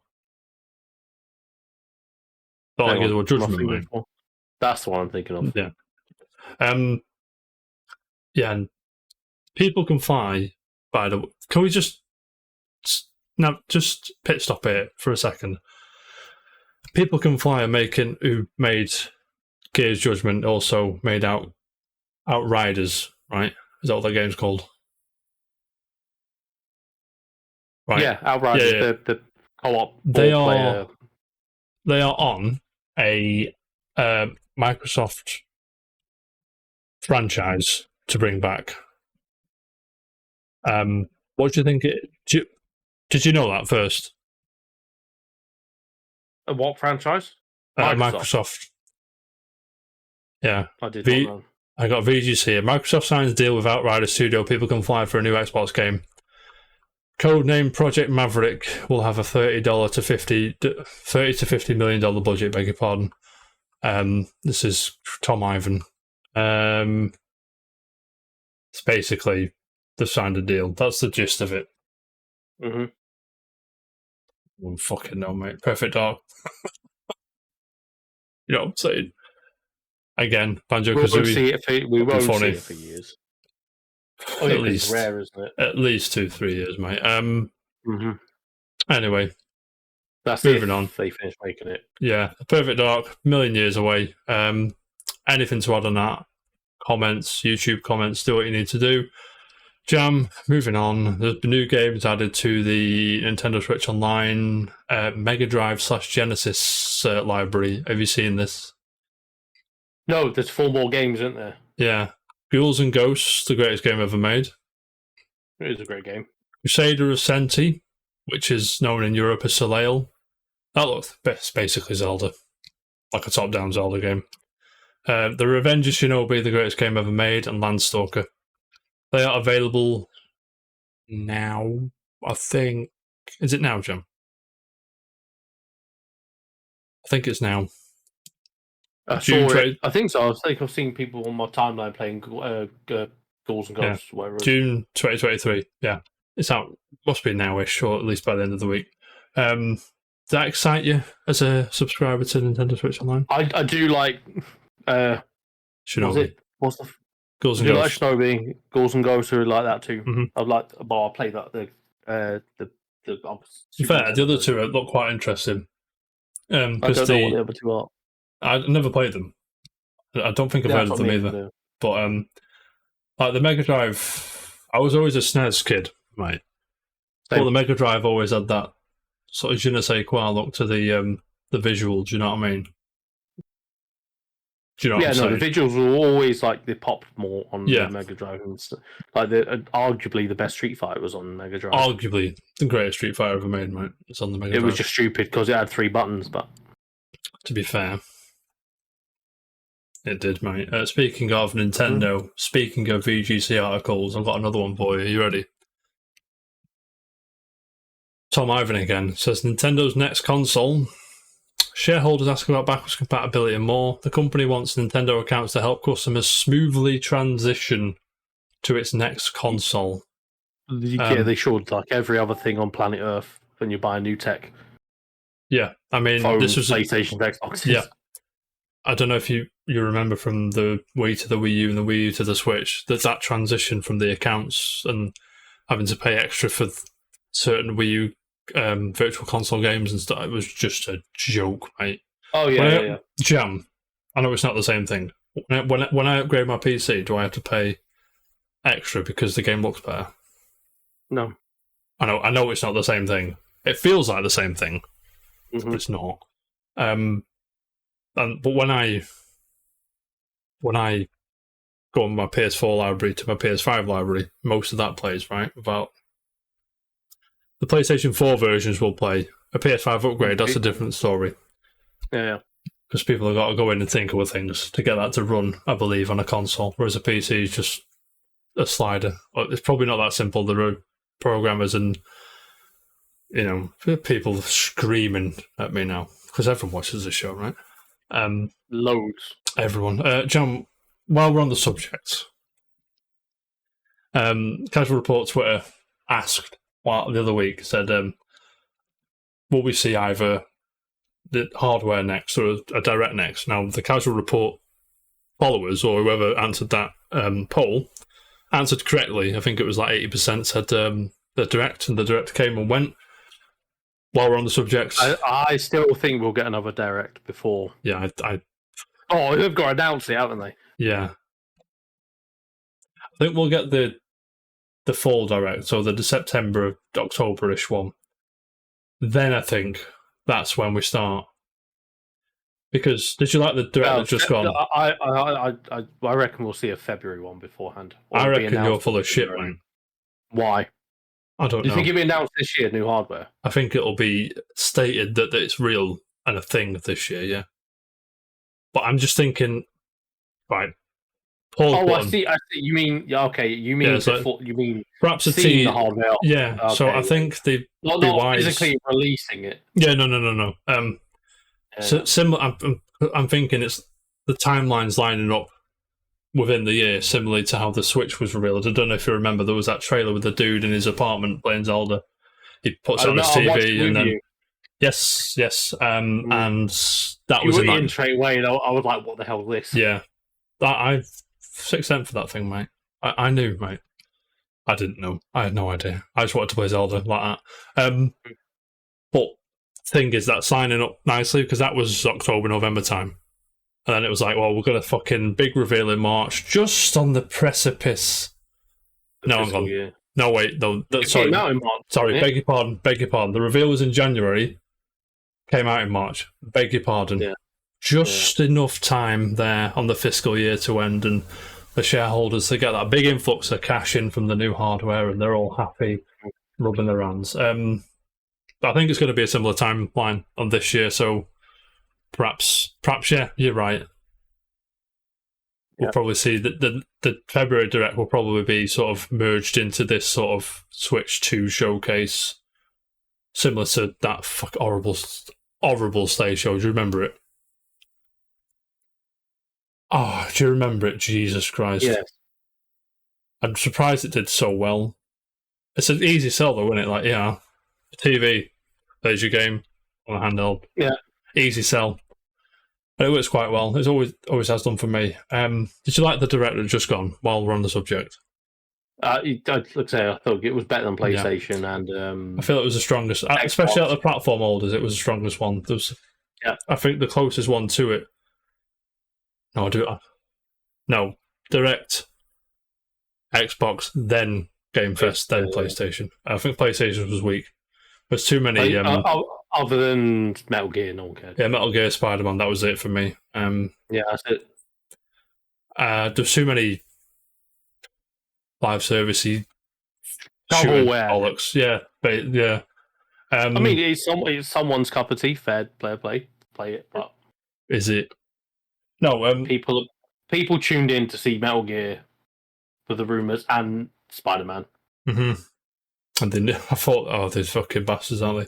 I like Gears of War Judgment, mate.
That's the one I'm thinking of.
Yeah. Yeah, and people can fly, by the way. Can we just pit stop it for a second? People Can Fly who made Gears Judgment also made Outriders, right? Is that what that game's called? Right.
Yeah, Outriders,
yeah.
The co-op.
They are on a Microsoft franchise to bring back. What do you think? Did you know that first?
A what franchise?
Microsoft. Yeah.
I did not know.
I got VGs here. Microsoft signs deal with Outrider Studio. People Can Fly for a new Xbox game. Codenamed Project Maverick will have a $30 to $50 million budget. Beg your pardon. This is Tom Ivan. It's basically they've signed a deal. That's the gist of it. Oh, fucking no, mate. Perfect Dark. You know what I'm saying? Again,
We won't
Banjo-Kazooie.
see it for,
funny.
years. Oh, yeah,
At least,
it's rare, isn't it?
at least 2-3 years, mate. Anyway,
that's
moving
if
on.
they finish making it.
Yeah, Perfect Dark, million years away. Anything to add on that? Comments, YouTube comments, do what you need to do. Jam, moving on. There's been new games added to the Nintendo Switch Online Mega Drive / Genesis library. Have you seen this?
No, there's 4 more games, isn't there?
Yeah. Ghouls and Ghosts, the greatest game ever made.
It is a great game. Crusader
of Senti, which is known in Europe as Soleil. That looks basically Zelda. Like a top-down Zelda game. The Revenge of Shinobi, the greatest game ever made, and Landstalker. They are available now, I think. Is it now, Jim? I think it's now.
I think so. I think I've seen people on my timeline playing Ghouls and Ghosts. Whatever.
June 2023. Yeah, it's out. Must be nowish, or at least by the end of the week. Does that excite you as a subscriber to Nintendo Switch Online?
I do like.
Shinobi.
What's the
Ghouls and Ghosts?
Like Shinobi, Ghouls and Ghosts are like that too.
Mm-hmm.
I played that the
fair, the other two look quite interesting.
I don't know what the other two are.
I never played them. I don't think I've heard of them either. But like the Mega Drive, I was always a SNES kid, right? But the Mega Drive always had that sort of je ne sais quoi look to the visual. Do you know what I mean? Do you know what I'm saying?
The visuals were always like they popped more on the Mega Drive. And like arguably the best Street Fighter was on Mega Drive.
Arguably the greatest Street Fighter ever made, mate. It's on the Mega Drive.
It was just stupid because it had 3 buttons, but
to be fair, it did, mate. Speaking of Nintendo, speaking of VGC articles, I've got another one for you. Are you ready? Tom Ivan again says Nintendo's next console. Shareholders ask about backwards compatibility and more. The company wants Nintendo accounts to help customers smoothly transition to its next console.
Yeah, they should. Like every other thing on planet Earth when you buy a new tech.
Yeah, I mean,
phones,
this was
PlayStation, Xbox.
Yeah, I don't know if you remember from the Wii to the Wii U and the Wii U to the Switch that transition from the accounts and having to pay extra for certain Wii U virtual console games and stuff. It was just a joke, mate.
Oh yeah,
Jam. I know it's not the same thing. When I upgrade my PC, do I have to pay extra because the game looks better?
No.
I know it's not the same thing. It feels like the same thing, but it's not. But when I go on my PS4 library to my PS5 library, most of that plays, right? About the PlayStation 4 versions will play. A PS5 upgrade, that's a different story.
Yeah.
Because people have got to go in and think of things to get that to run, I believe, on a console. Whereas a PC is just a slider. It's probably not that simple. There are programmers and, people screaming at me now. Because everyone watches the show, right?
Loads.
Everyone. John, while we're on the subject, Casual Report Twitter asked the other week, said, will we see either the hardware next or a direct next? Now, the Casual Report followers or whoever answered that poll answered correctly. I think it was like 80% said the direct, and the direct came and went. While we're on the subject,
I still think we'll get another direct before.
Yeah,
Oh, they've got to announce it, haven't they?
Yeah. I think we'll get the fall direct, so the September, October-ish one. Then I think that's when we start. Because did you like the direct that's just gone?
I reckon we'll see a February one beforehand.
I reckon you're full of shit, man.
Why?
I don't know.
Do you think it'll be announced this year, new hardware?
I think it'll be stated that it's real and a thing this year, yeah. But I'm just thinking, right. Pause button.
I see. You mean, okay. You mean you mean
perhaps
seeing the hardware?
Yeah. Okay. So I think they'd
not
wise.
Physically releasing it.
Yeah. No. So similar. I'm thinking it's the timeline's lining up within the year, similarly to how the Switch was revealed. I don't know if you remember, there was that trailer with the dude in his apartment playing Zelda. He puts it on his TV and then Yes. And that
You
was
were
in
in
that.
straight away, and I was like, "What the hell is this?"
Yeah, I've 6 cent for that thing, mate. I knew, mate. I didn't know. I had no idea. I just wanted to play Zelda like that. But thing is that signing up nicely because that was October, November time. And then it was like, well, we've got a fucking big reveal in March, just on the precipice. No, hang on.
Year.
No, wait, no.
It
Sorry,
came out in March,
sorry.
didn't it?
Beg your pardon. The reveal was in January. Came out in March. Beg your pardon.
Yeah.
Just enough time there on the fiscal year to end, and the shareholders to get that big influx of cash in from the new hardware, and they're all happy, rubbing their hands. I think it's going to be a similar timeline on this year, so perhaps, yeah, you're right. We'll probably see that the February Direct will probably be sort of merged into this sort of Switch 2 showcase, similar to that horrible stage show. Do you remember it? Oh, do you remember it? Jesus Christ.
Yes.
I'm surprised it did so well. It's an easy sell though, isn't it? Like, yeah, TV, there's your game on a handheld.
Yeah.
Easy sell. And it works quite well. It always has done for me. Did you like the Direct that just gone while we're on the subject?
I'd say I thought it was better than PlayStation and.
I feel it was the strongest, especially out of the platform holders. It was the strongest one. There was, I think the closest one to it. No, Direct, Xbox, then Game Fest, then PlayStation. I think PlayStation was weak. There's too many.
Other than Metal Gear, no one cared.
Yeah, Metal Gear, Spider-Man, that was it for me.
Yeah, that's it.
There's too many live servicey
shovelware
bollocks. Yeah, but yeah.
I mean, it's someone's cup of tea. Fair play it. But
is it? No.
People tuned in to see Metal Gear for the rumors and Spider-Man.
Mm-hmm. And then I thought, oh, these fucking bastards, aren't they?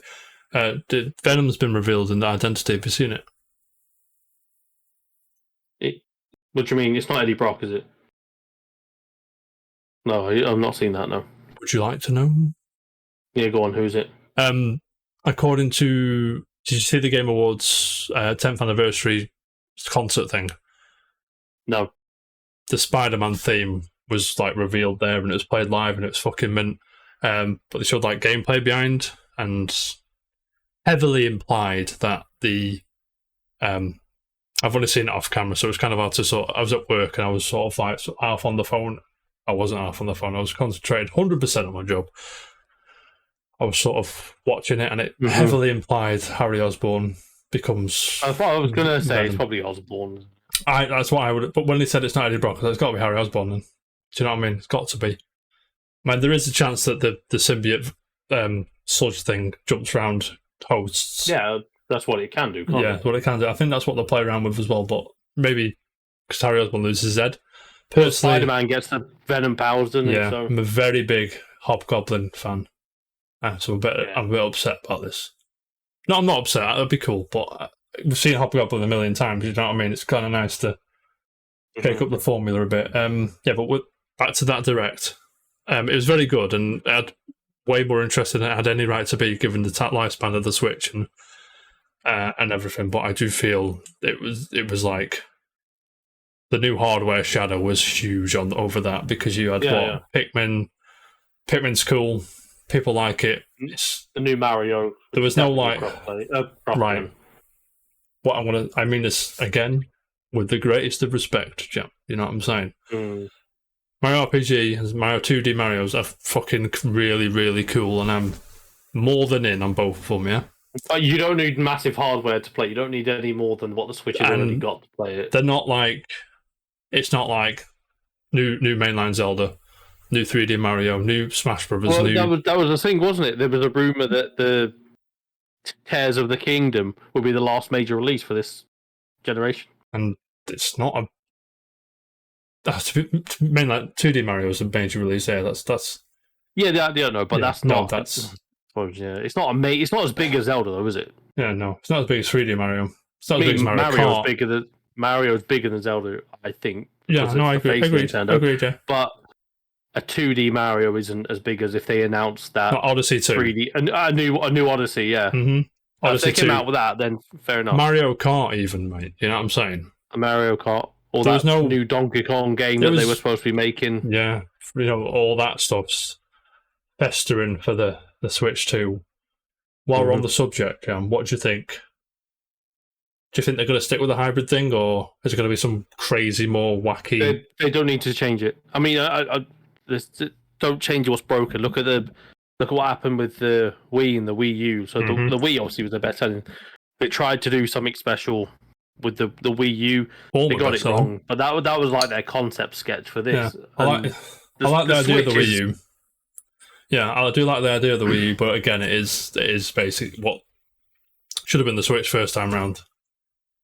Venom's been revealed in the identity. Have you seen it?
What do you mean? It's not Eddie Brock, is it? No, I've not seen that. No.
Would you like to know?
Yeah, go on. Who's it?
According to, did you see the Game Awards 10th anniversary concert thing?
No.
The Spider-Man theme was like revealed there, and it was played live, and it was fucking mint. But they showed like gameplay behind, and heavily implied that the I've only seen it off camera, so it's kind of hard to I was at work and I was sort of like half on the phone. I wasn't half on the phone. I was concentrated 100% on my job. I was sort of watching it, and it heavily implied Harry Osborn becomes.
I thought I was going to say it's probably Osborn.
That's what I would. But when they said it's not Eddie Brock, it's got to be Harry Osborn. Then, do you know what I mean? It's got to be. I mean, there is a chance that the symbiote sludge thing jumps around hosts.
Yeah, that's what it can do. Can't
that's what it can do. I think that's what they'll play around with as well. But maybe because Harry Osborn loses his head. Personally,
Spider-Man gets the Venom powers, doesn't he? So.
I'm a very big Hobgoblin fan. So I'm a bit upset about this. No, I'm not upset. That'd be cool, but we've seen Hobgoblin a million times. You know what I mean? It's kind of nice to pick up the formula a bit. But back to that Direct. It was very good, and I had way more interest than it had any right to be, given the lifespan of the Switch and everything. But I do feel it was like the new hardware shadow was huge over that, because you had Pikmin. Pikmin's cool. People like it. It's
the new Mario.
There was no like
right.
What I mean this again with the greatest of respect, Jam. You know what I'm saying? Mario RPG and Mario 2D Marios are fucking really, really cool, and I'm more than in on both of them. Yeah.
But you don't need massive hardware to play. You don't need any more than what the Switch has already got to play it.
They're not like. It's not like new mainline Zelda, new 3D Mario, new Smash Brothers.
Well, that was the thing, wasn't it? There was a rumor that the Tears of the Kingdom will be the last major release for this generation, and
it's not a. Mainline 2D Mario is a major release. Yeah, that's.
Yeah, no, but that's not.
That's.
It's not It's not as big as Zelda, though, is it?
Yeah, no, it's not as big as 3D Mario. It's not as big as
Mario's bigger than Zelda, I think.
Yeah, no, I agree. Agreed, yeah.
But a 2D Mario isn't as big as if they announced that
Odyssey 2.
3D, a new Odyssey, yeah.
Mm-hmm.
If they
Odyssey
came
2,
out with that, then fair enough.
Mario Kart, even, mate. You know what I'm saying?
Mario Kart, or
There was
that
no-
new Donkey Kong game
there
that they
was-
were supposed to be making.
Yeah, all that stuff's festering for the Switch 2. While we're on the subject, what do you think? Do you think they're going to stick with the hybrid thing, or is it going to be some crazy, more wacky?
They don't need to change it. I mean, don't change what's broken. Look at what happened with the Wii and the Wii U. So the Wii obviously was the best selling. They tried to do something special with the Wii U. They got it wrong, but that was like their concept sketch for this.
Yeah, I like the idea of the Wii U. Yeah, I do like the idea of the Wii U, but again, it is basically what should have been the Switch first time round.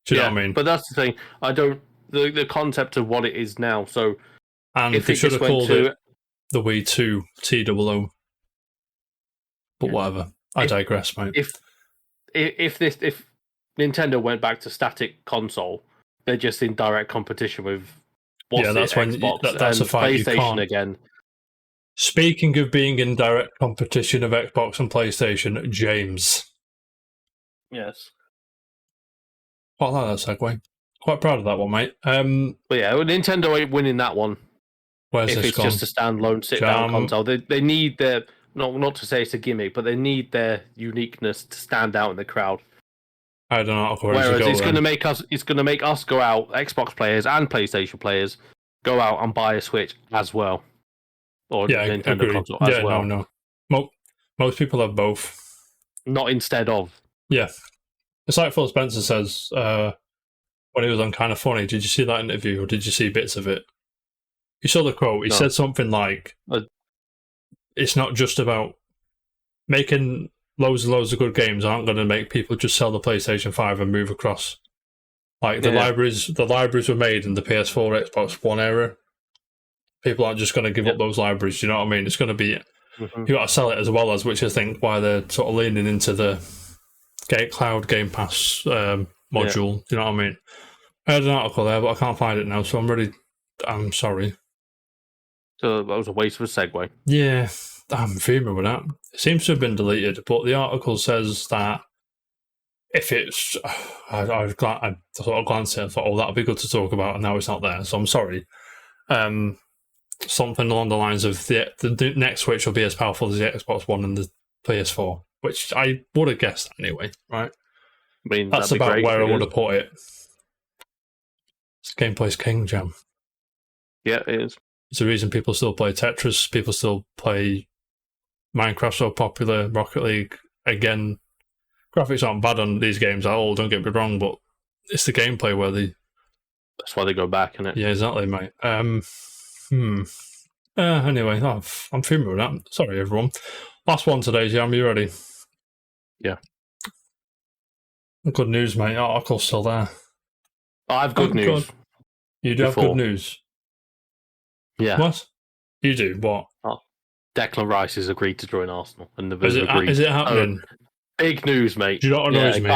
Do you know what I mean?
But that's the thing. I don't the concept of what it is now. So
and
if
they
it
should
just
have
went
called
to
it the Wii 2 TOO. But whatever. I digress, mate.
If Nintendo went back to static console, they're just in direct competition with
that's
Xbox
that's
and
a fight you
PlayStation
can't.
again.
Speaking of being in direct competition of Xbox and PlayStation, James.
Yes.
Quite like that segue. Quite proud of that one, mate.
But yeah, Nintendo ain't winning that one.
Where's
if
this
it's
gone?
just a standalone sit-down console. They need their not to say it's a gimmick, but they need their uniqueness to stand out in the crowd.
I don't know.
Whereas it's going to make us go out, Xbox players and PlayStation players, go out and buy a Switch as well, or Nintendo console as well.
No. Most people have both.
Not instead of.
Yeah, it's like Phil Spencer says when he was on Kind of Funny. Did you see that interview, or did you see bits of it? You saw the quote. He said something like, "It's not just about making loads and loads of good games. Aren't going to make people just sell the PlayStation 5 and move across. Like the libraries were made in the PS4, Xbox One era. People aren't just going to give up those libraries. You know what I mean? It's going to be you got to sell it as well as, which I think why they're sort of leaning into the cloud Game Pass module. You know what I mean? I had an article there, but I can't find it now, so I'm sorry.
So that was a waste of a segue.
Yeah, I'm fuming with that. It seems to have been deleted, but the article says that if it's... I sort of glanced at it and thought, that'll be good to talk about, and now it's not there, so I'm sorry. Something along the lines of the next Switch will be as powerful as the Xbox One and the PS4, which I would have guessed anyway, right?
I mean,
that's about where I would have put it. Gameplay's king, Jam.
Yeah, it is.
It's the reason people still play Tetris, people still play Minecraft so popular, Rocket League. Again, graphics aren't bad on these games at all, don't get me wrong, but it's the gameplay where
that's why they go back, innit?
Yeah, exactly, mate. Anyway, I'm fuming with that. Sorry, everyone. Last one today, Jam. You ready?
Yeah.
Good news, mate. Article's still there.
I have good news.
You do have good news?
Yeah.
What? You do? What?
Declan Rice has agreed to join Arsenal. And
is it happening?
Big news, mate.
Do you know what annoys me?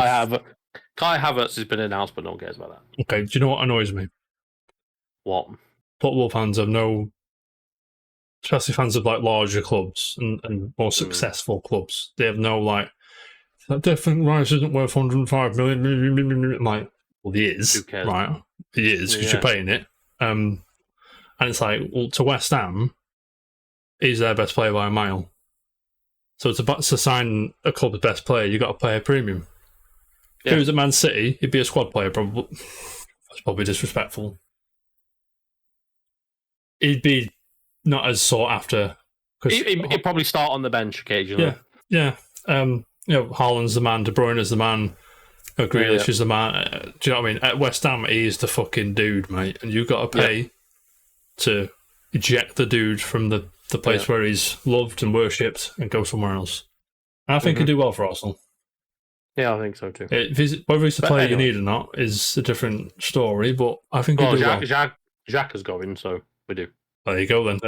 Kai Havertz has been announced, but no one cares about that.
Okay, do you know what annoys me?
What?
Football fans have especially fans of like larger clubs and more successful clubs, they have no like, Declan Rice isn't worth 105 million. Like, well, he is.
Who cares?
Right? He is, because you're paying it. And it's like, well, to West Ham, he's their best player by a mile. So to sign a club's best player, you've got to pay a premium. If he was at Man City, he'd be a squad player, probably. That's probably disrespectful. He'd be not as sought after.
He'd probably start on the bench occasionally.
Yeah. Haaland's the man, De Bruyne's the man, Grealish is the man. Do you know what I mean? At West Ham, he's the fucking dude, mate. And you've got to pay to eject the dude from the place where he's loved and worshipped and go somewhere else. And I think he'd do well for Arsenal. Yeah,
I think so too.
Whether he's the player you need or not is a different story, but I think he'd do well.
Jacques is going, so we do.
There you go then.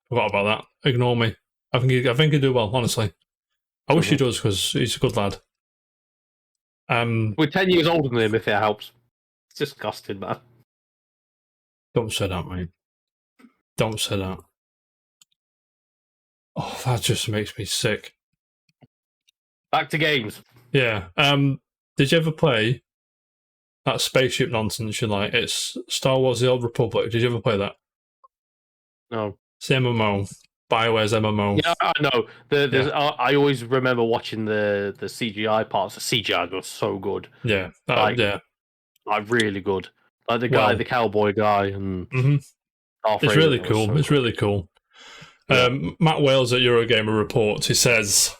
Forgot about that. Ignore me. I think he'd do well, honestly. I wish he does, because he's a good lad.
We're 10 years older than him, if it helps. It's disgusting, man.
Don't say that, mate. Don't say that. Oh, that just makes me sick.
Back to games.
Yeah. Did you ever play that spaceship nonsense? You like it's Star Wars: The Old Republic. Did you ever play that?
No.
It's the MMO. BioWare's MMO.
Yeah, I know. I always remember watching the CGI parts. The CGI was so good.
Yeah.
Like,
yeah.
Like really good. Like the cowboy guy, and
it's really cool.
So
it's
good.
really cool.
Yeah.
Matt Wales at Eurogamer reports. He says,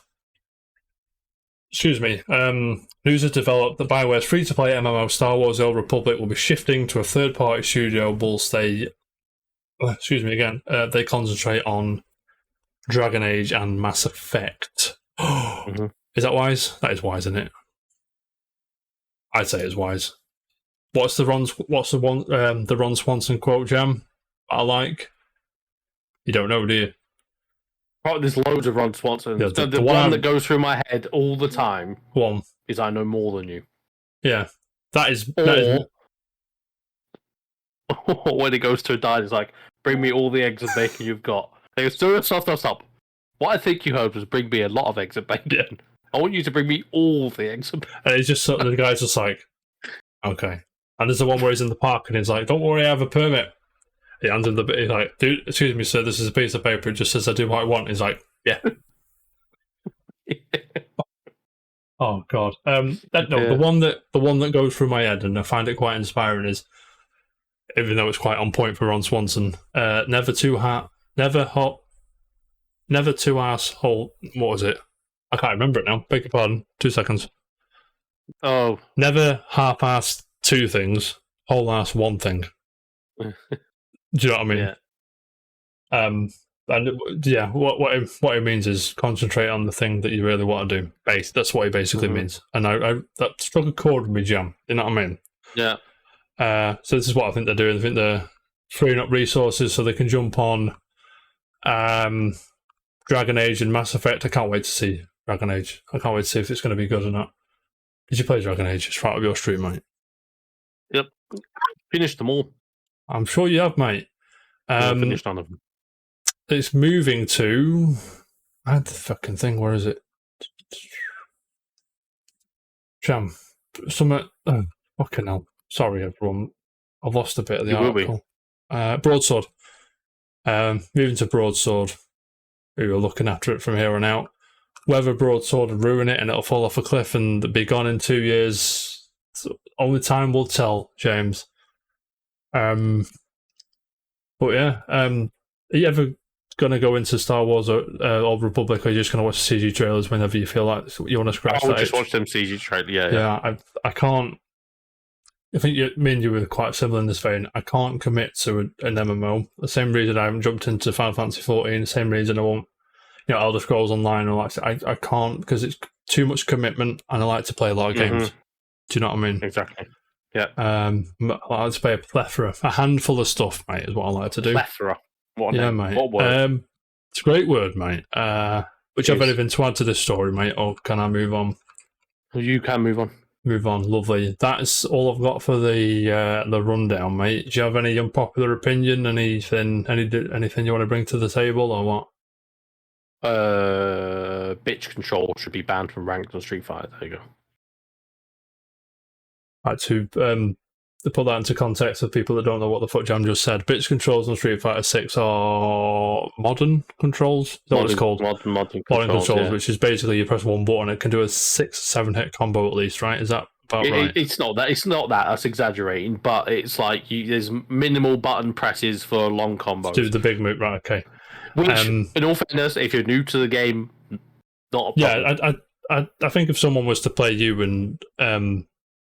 "Excuse me. News has developed that BioWare's free-to-play MMO Star Wars: The Old Republic will be shifting to a third-party studio whilst they, they concentrate on Dragon Age and Mass Effect." Is that wise? That is wise, isn't it? I'd say it's wise. What's the Ron Swanson quote, Jam? I like. You don't know, do you?
Oh, there's loads of Ron Swanson.
Yeah,
the one that goes through my head all the time is "I know more than you."
Yeah, that is.
Or when it goes to a diner, it's like, "Bring me all the eggs and bacon you've got." They go, stop. What I think you heard was, "Bring me a lot of eggs and bacon."
Yeah.
I want you to bring me all the eggs and bacon.
And it's just the guy's just like, okay. And there's the one where he's in the park and he's like, "Don't worry, I have a permit." He hands him he's like, "Dude, excuse me, sir, this is a piece of paper. It just says I do what I want." He's like, "Yeah." Oh God. The one that goes through my head, and I find it quite inspiring, is, even though it's quite on point for Ron Swanson, never too asshole. What was it? I can't remember it now. Beg your pardon. 2 seconds.
Oh.
Never half-assed 2 things, whole-ass 1 thing. Do you know what I mean?
Yeah.
And yeah, what it means is concentrate on the thing that you really want to do. That's what it basically means. And I that struck a chord with me, Jam. You know what I mean?
Yeah.
So this is what I think they're doing. I think they're freeing up resources so they can jump on Dragon Age and Mass Effect. I can't wait to see Dragon Age. I can't wait to see if it's going to be good or not. Did you play Dragon Age? It's right up your street, mate.
Yep. Finished them all.
I'm sure you have, mate.
Finished none of them.
It's moving to... I had the fucking thing. Where is it? Jam. Fucking hell. Sorry, everyone. I've lost a bit of the article. Broadsword. Moving to Broadsword. We were looking after it from here on out. Whether Broadsword will ruin it and it'll fall off a cliff and be gone in 2 years, only time will tell, James. But yeah, are you ever going to go into Star Wars or Old Republic, or are you just going to watch CG trailers whenever you feel like you want to scratch that?
I'll just watch them CG trailers,
Yeah, I can't. I think me and you were quite similar in this vein. I can't commit to an MMO. The same reason I haven't jumped into Final Fantasy 14. The same reason I won't, Elder Scrolls Online. Or I can't, because it's too much commitment, and I like to play a lot of games. Do you know what I mean?
Exactly. Yeah.
I like to play a handful of stuff, mate. Is what I like to do.
Plethora. What
name? Mate.
What word?
It's a great word, mate. Would you have anything to add to this story, mate, or can I move on?
You can move on.
Move on, lovely. That's all I've got for the rundown, mate. Do you have any unpopular opinion? Anything you want to bring to the table, or what?
Bitch control should be banned from ranked on Street Fighter. There you go.
Right, to put that into context for people that don't know what the fuck Jam just said, bitch controls on Street Fighter 6 are modern controls. Is that what it's called?
Modern controls, yeah.
Which is basically you press one button, it can do a 6-7 hit combo at least, right? Is that about right?
It's not that. It's not that. That's exaggerating. But it's like there's minimal button presses for long combos.
Do the big move, right? Okay.
Which, in all fairness, if you're new to the game, not a problem.
Yeah, I think if someone was to play you and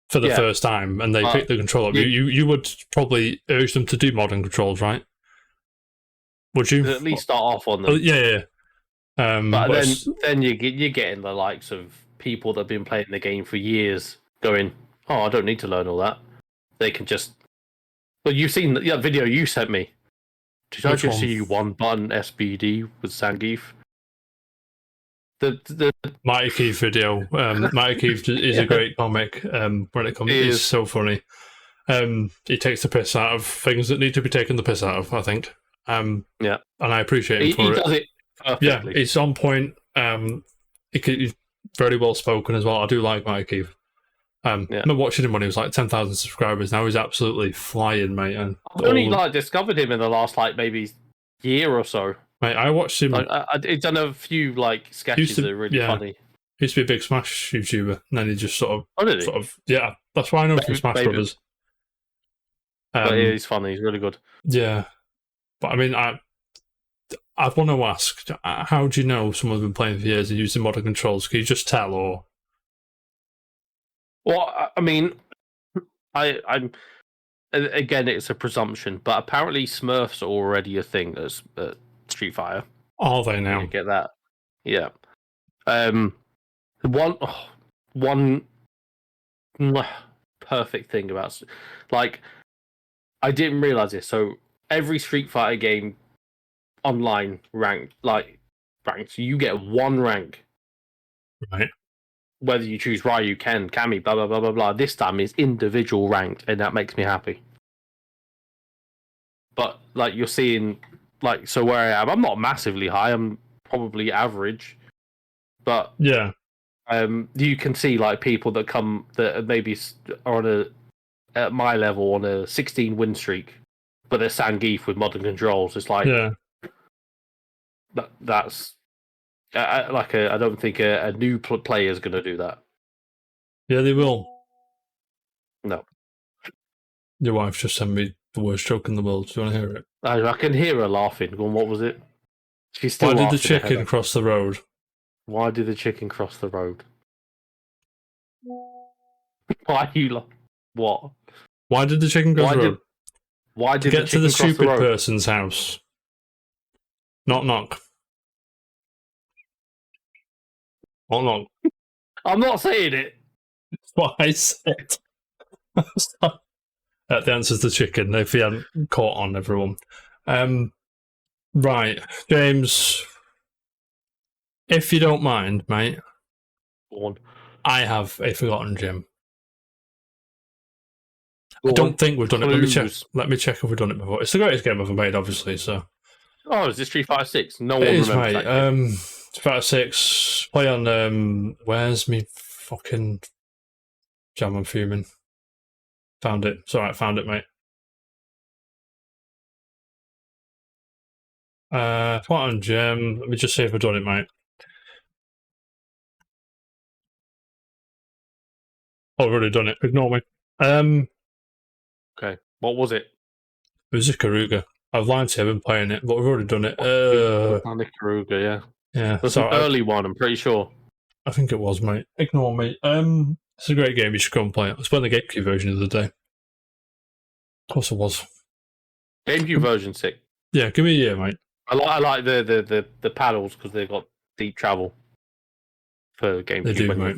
for the first time and they pick the controller, you would probably urge them to do modern controls, right? Would you?
At least start off on them.
Yeah.
But then you're getting the likes of people that have been playing the game for years going, "Oh, I don't need to learn all that." They can just... Well, you've seen that video you sent me. Did I just see one button SBD with Zangief? The
Mighty Keith video. Mighty Keith is a great comic. When it comes, it's so funny. He takes the piss out of things that need to be taken the piss out of, I think. And I appreciate him for it.
He does it perfectly.
Yeah, it's on point. very well spoken as well. I do like Mikey. I remember watching him when he was like 10,000 subscribers. Now he's absolutely flying, mate. And
I've only discovered him in the last maybe year or so.
Mate, I watched him.
He's done a few sketches that are really funny.
He used to be a big Smash YouTuber, and then he just sort of.
Oh, did he?
Yeah, that's why I know him from Smash Brothers.
But yeah, he's funny. He's really good.
Yeah, but I mean, I want to ask, how do you know someone's been playing for years and using modern controls? Can you just tell, or?
Well, I mean, I'm again, it's a presumption, but apparently Smurfs are already a thing at Street Fighter.
Are they now?
You get that? Yeah. One perfect thing about I didn't realize this. So every Street Fighter game online ranked, you get one rank,
right?
Whether you choose Ryu, Ken, Cammy, blah blah blah blah blah. This time is individual ranked, and that makes me happy. But you're seeing, so where I am, I'm not massively high. I'm probably average, but
yeah.
You can see people that maybe are at my level on a 16 win streak, but they're Zangief with modern controls. It's that's I don't think a new player is going to do that.
Yeah, they will.
No.
Your wife just sent me the worst joke in the world. Do you want to hear it?
I can hear her laughing. Going, what was it? She's still.
Why did the chicken cross the road?
Why did the chicken cross the road? Why you what?
Why did the chicken cross the road?
Why did
to get to the stupid person's house? Knock knock. Knock knock.
I'm not saying it.
That's what I said. The answer's the chicken, if you hadn't caught on, everyone. Right, James, if you don't mind, mate, I have a forgotten gem. I don't think we've done it. Let me check if we've done it before. It's the greatest game ever made, obviously. So.
Oh, is this Street Fighter 6? No one remembers
mate.
that game.
Street Fighter 6. Play on. Where's me fucking jam? I'm fuming. Found it. It's alright, found it, mate. Quantum gem. Let me just see if I've done it, mate. Oh, I've already done it. Ignore me.
Okay. What was it?
It was a Karuga. I've lied to you, I've been playing it, but we've already done it.
Karuga, yeah.
Yeah.
That's an early one, I'm pretty sure.
I think it was, mate. Ignore me. It's a great game, you should go and play it. I was playing the GameCube version the other day. Of course it was.
GameCube version 6.
Yeah, give me a year, mate.
I like the paddles because they've got deep travel for GameCube.
They do, mate.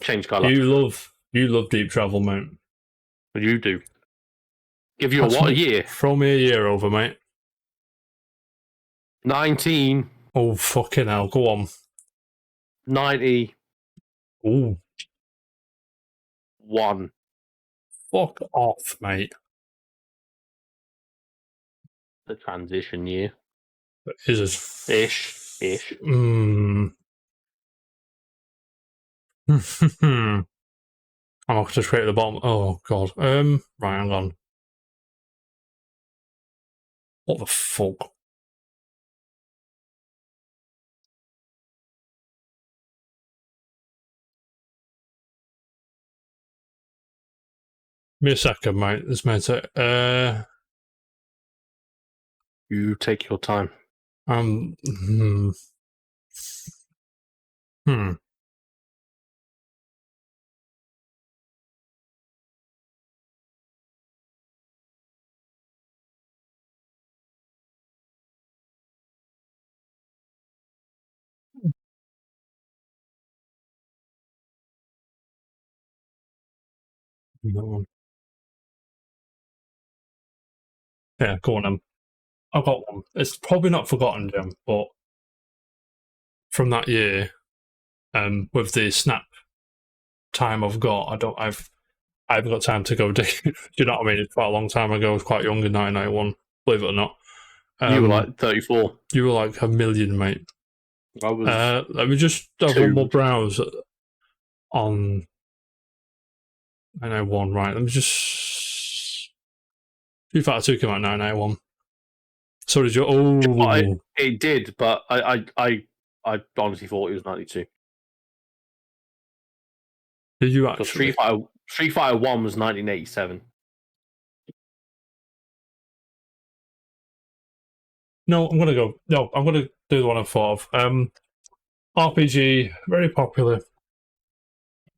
Change colour.
You love deep travel, mate.
You do. Give you a year?
Throw me a year over, mate.
19.
Oh, fucking hell. Go on.
90.
Ooh.
1.
Fuck off, mate.
The transition year.
Is it?
Ish.
I'm not just straight at the bottom. Oh, God. Right, hang on. What the fuck? Give me a second, mate. This may take.
You take your time.
No. Yeah, go on then. I've got one. It's probably not forgotten, Jim, but from that year, with the snap time I've got, I haven't got time to go deep. Do you know what I mean? It's quite a long time ago. I was quite young in 1991, believe it or not.
You were like 34.
You were like a million, mate.
I was
Let me just have one
2.
more browse on 901. Right, let me just. Street Fighter 2 came out in 991. So did your. Oh.
It did, but I honestly thought it was 92.
Did you
Because
actually?
Street Fighter 1 was 1987.
No, I'm gonna go. No, I'm gonna do the one I thought of. RPG, very popular.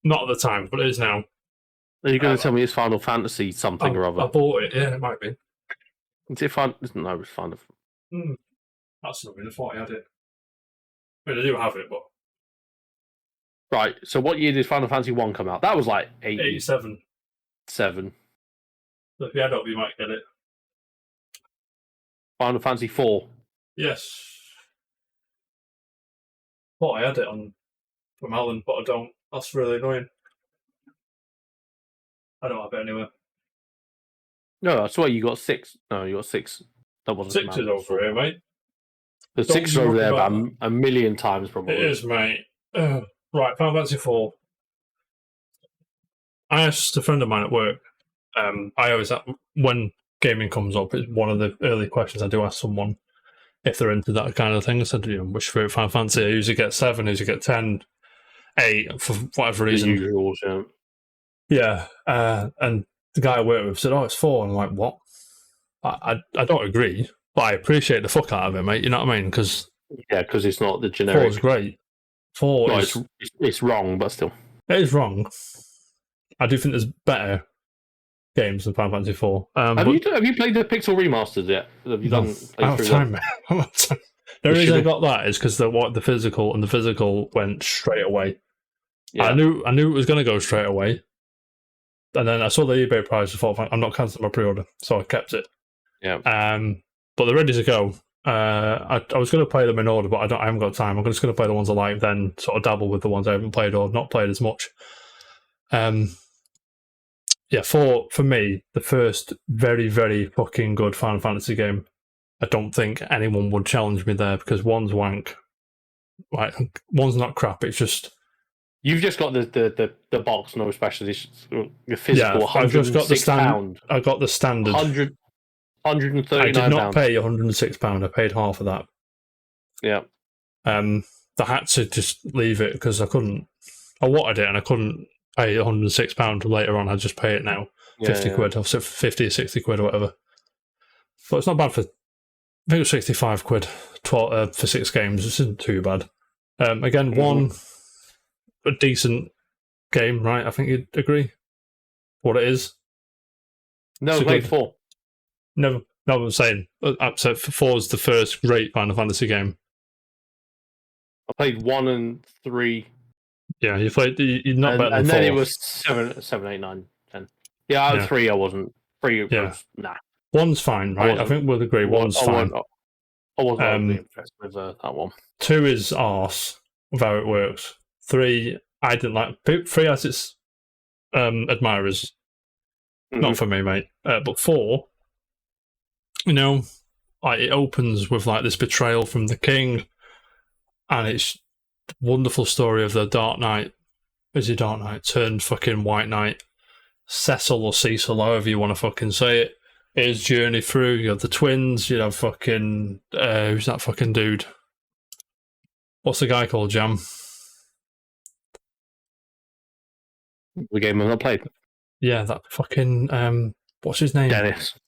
Not at the time, but it is now.
Are you going to tell me it's Final Fantasy something or other?
I bought it. Yeah, it might be.
Is it fun? No, it's Final.
That's not really. I thought I had it. I mean, I do have it, but
Right. So, what year did Final Fantasy 1 come out? That was like
87.
7.
So if you add up, you might get it.
Final Fantasy 4.
Yes. Thought I had it on from Alan, but I don't. That's really annoying. I don't have it anywhere.
No, I swear you got 6. No, you got 6. That wasn't
6 is over here, mate.
The 6 is over there about a million times, probably.
It is, mate. Right, Final Fantasy 4. I asked a friend of mine at work. I always, when gaming comes up, it's one of the early questions I do ask someone if they're into that kind of thing. I said, which favorite Final Fantasy? I usually get 7, I usually get 10, 8, for whatever reason.
The usuals,
yeah. And the guy I work with said, it's 4. And I'm like, what? I don't agree, but I appreciate the fuck out of it, mate. You know what I mean? Because
it's not the generic.
4 is great. 4 is...
It's wrong, but still.
It is wrong. I do think there's better games than Final Fantasy 4.
Have you played the Pixel remasters yet? Have you done?
Out of time, man. The reason I got that is because the physical went straight away. Yeah. I knew it was going to go straight away, and then I saw the eBay price. I thought, I'm not cancelling my pre-order, so I kept it.
Yeah.
But they're ready to go. I was going to play them in order, but I haven't got time. I'm just going to play the ones I like, then sort of dabble with the ones I haven't played or not played as much. Yeah, for me, the first very, very fucking good Final Fantasy game. I don't think anyone would challenge me there because one's wank. Like, one's not crap. It's just
you've just got the box, no special editions. Your physical.
Yeah, I've just got the standard. I got the standard.
139.
I did not pay £106. I paid half of that.
Yeah.
I had to just leave it because I couldn't. I wanted it and I couldn't pay £106 later on. I just pay it now, 50 quid, or 50 or 60 quid or whatever. But it's not bad for. I think it was 65 quid for 6 games. This isn't too bad. Again, one a decent game, right? I think you'd agree. What it is.
No, played 4.
No, I'm saying. So 4 is the first great Final Fantasy game.
I played 1 and 3.
Yeah, you played. You're not better than 4.
And then it was 7, 8, 9, 10. Yeah, 3 I wasn't. 3 was nah.
1's fine, right? I think we'll agree. 1's fine.
I wasn't impressed with that one.
2 is arse of how it works. 3, I didn't like. 3 has its admirers. Not for me, mate. But 4, it opens with like this betrayal from the king, and it's a wonderful story of the Dark Knight. Is he Dark Knight turned fucking White Knight? Cecil or Cecil, however you want to fucking say it. His journey through. You have the twins. You have fucking who's that fucking dude? What's the guy called? Jam.
The game I've not played.
Yeah, that fucking what's his name?
Dennis.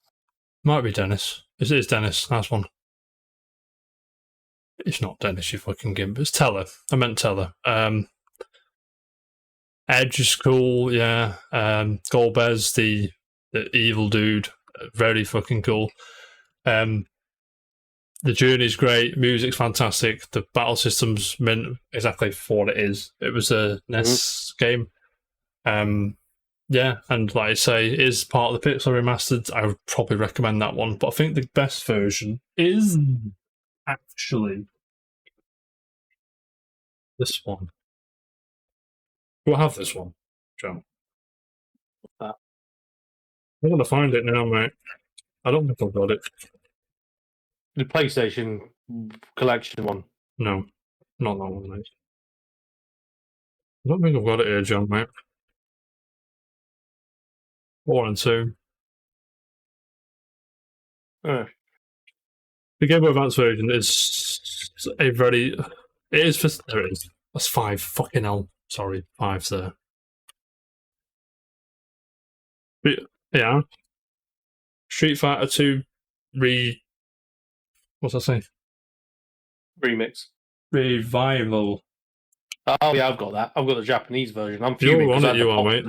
Might be Dennis. It is Dennis. Nice one. It's not Dennis, you fucking gimp. It's Teller. I meant Teller. Edge is cool, yeah. Golbez, the evil dude, very fucking cool. The journey's great. Music's fantastic. The battle system's meant exactly for what it is. It was a NES game. Yeah, and like I say, it is part of the Pixel Remastered. I would probably recommend that one. But I think the best version is actually this one. We'll have this one, Joe. I'm going to find it now, mate. I don't think I've got it.
The PlayStation collection one.
No. Not that one, mate. I don't think I've got it here, John, mate. 1 and 2. The Game Boy Advance version is a very. It is for. There it is. That's 5. Fucking hell. Sorry, 5's there. But, yeah. Street Fighter 2 What's that say?
Remix.
Revival.
Oh yeah, I've got that. I've got the Japanese version. I'm
You're
fuming
on
because
it, you are, mate.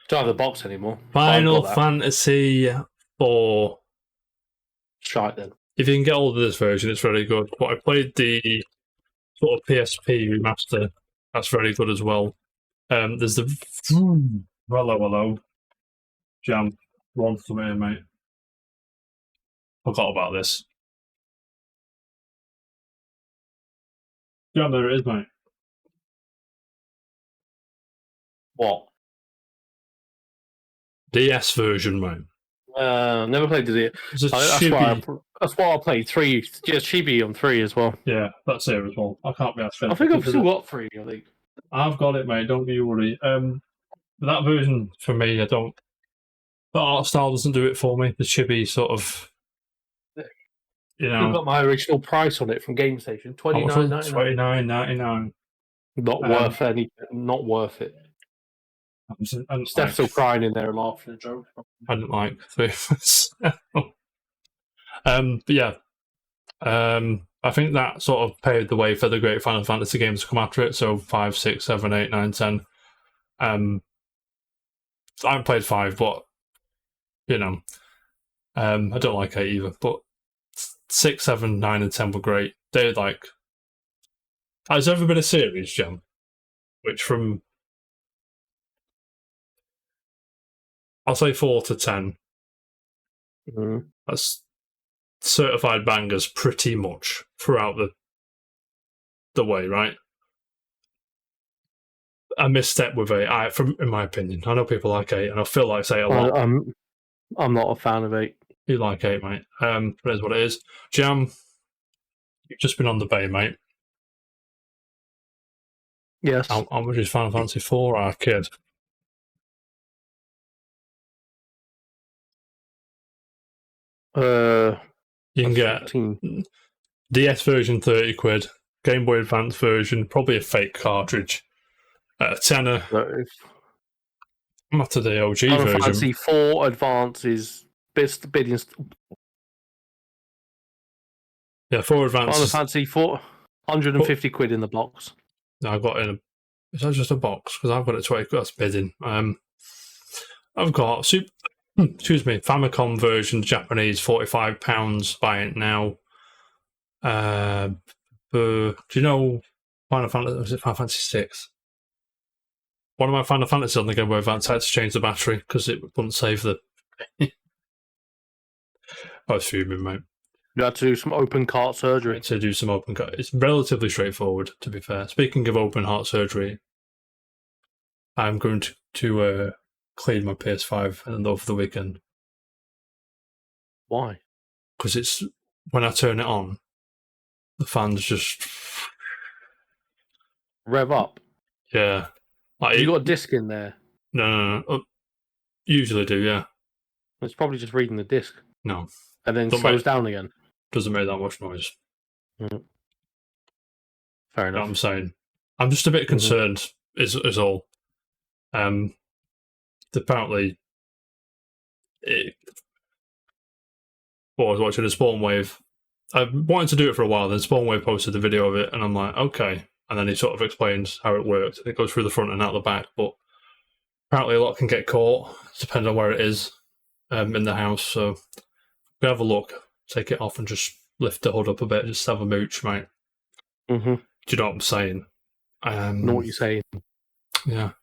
Don't have the box anymore.
Final Fantasy 4.
Shite then.
If you can get hold of this version, it's very good. But I played the sort of PSP remaster. That's very good as well. There's the hello, Jam. Run for me, mate. Forgot about this. Jam, there it is, mate.
What?
DS version, mate.
Never played it. That's why I played 3. Just Chibi on 3 as well.
Yeah, that's it as well. I can't be asked.
I think I've still got 3. I think
I've got it, mate. Don't you worry. That version for me, I don't. The art style doesn't do it for me. The chibi sort of, you know.
I've got my original price on it from Game Station, $29.99. Not worth anything. Not worth it. Steph's still crying in there and laughing at jokes.
I didn't like this. But yeah. I think that sort of paved the way for the great Final Fantasy games to come after it. So 5, 6, 7, 8, 9, 10. I haven't played 5, but you know, I don't like 8 either. But 6, 7, 9, and 10 were great. They're like, has there ever been a series, Jam, which from I'll say 4 to 10. That's certified bangers pretty much throughout the way, right? A misstep with 8, in my opinion. I know people like 8, and I feel like 8 a lot.
I'm not a fan of 8.
You like 8, mate. It is what it is. Jam, you've just been on the bay, mate.
Yes.
How much is Final Fantasy 4 Arcade?
You
can get DS version 30 quid, Game Boy Advance version, probably a fake cartridge at a tenner. Not to the OG
Final
version.
Fantasy 4 Advance is bidding.
Yeah, 4 Advance.
Final Fantasy 4, 150 quid in the box.
I got in a. Is that just a box? Because I've got it 20. That's bidding. I've got Famicom version Japanese, £45. Buy it now. Do you know Final Fantasy? Was it Final Fantasy 6? One of my Final Fantasy on the Game Boy Advance had to change the battery because it wouldn't save the. I was fuming, mate.
You had to do some open heart surgery.
To do some open heart. It's relatively straightforward, to be fair. Speaking of open heart surgery, I'm going to clean my PS5 and over the weekend.
Why?
Because it's when I turn it on, the fans just
rev up.
Yeah,
like you got a disc in there.
No. Usually do, yeah.
It's probably just reading the disc.
No,
and then slows down again.
Doesn't make that much noise.
Fair enough.
You know what I'm saying, I'm just a bit concerned. Is all. Apparently, I was watching a Spawn Wave. I wanted to do it for a while, then Spawn Wave posted the video of it, and I'm like, okay. And then he sort of explains how it works. It goes through the front and out the back, but apparently a lot can get caught, depending on where it is in the house. So we have a look, take it off, and just lift the hood up a bit, just have a mooch, mate. Do you know what I'm saying?
Know what you're saying.
Yeah.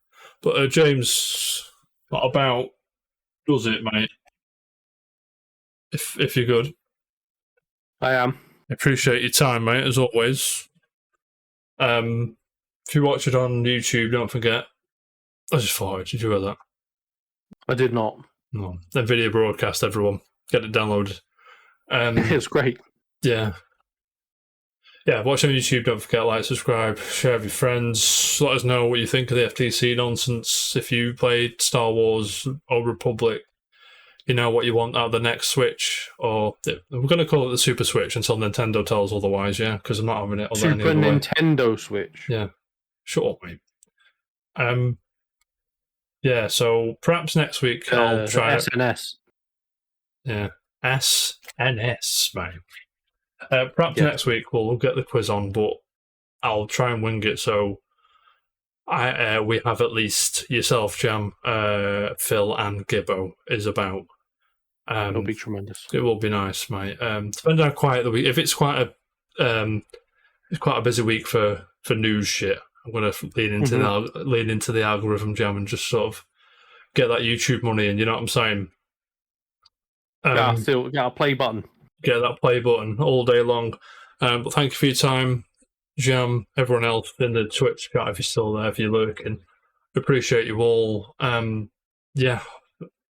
But James, what about does it, mate? If you're good.
I am.
Appreciate your time, mate, as always. If you watch it on YouTube, don't forget. I just thought, did you hear that?
I did not.
No. Then video broadcast, everyone. Get it downloaded.
It's great.
Yeah. yeah, watch on YouTube. Don't forget, like, subscribe, share with your friends. Let us know what you think of the FTC nonsense. If you played Star Wars Old Republic, you know what you want out of the next Switch, or we're going to call it the Super Switch until Nintendo tells otherwise, yeah, because I'm not having it
Super
any other way.
Nintendo Switch.
Yeah, sure, mate. Yeah, so perhaps next week I'll try
SNS.
Yeah, SNS, mate. Perhaps next week we'll get the quiz on, but I'll try and wing it so we have at least yourself, Jam, Phil, and Gibbo is about.
It'll be tremendous.
It will be nice, mate. Depending on how quiet the week. If it's quite a busy week for news shit, I'm going to lean into the algorithm, Jam, and just sort of get that YouTube money in. You know what I'm saying?
Got a play button.
Get that play button all day long. But thank you for your time, Jam. Everyone else in the Twitch chat, if you're still there, if you're lurking, appreciate you all. Yeah,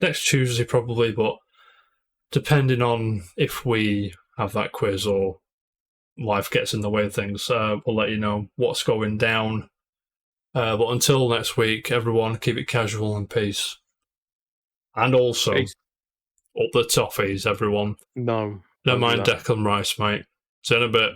next Tuesday probably, but depending on if we have that quiz or life gets in the way of things, we'll let you know what's going down. But until next week, everyone, keep it casual and peace. And also, up the toffees, everyone.
No.
Don't mind Declan Rice, mate. See you in a bit.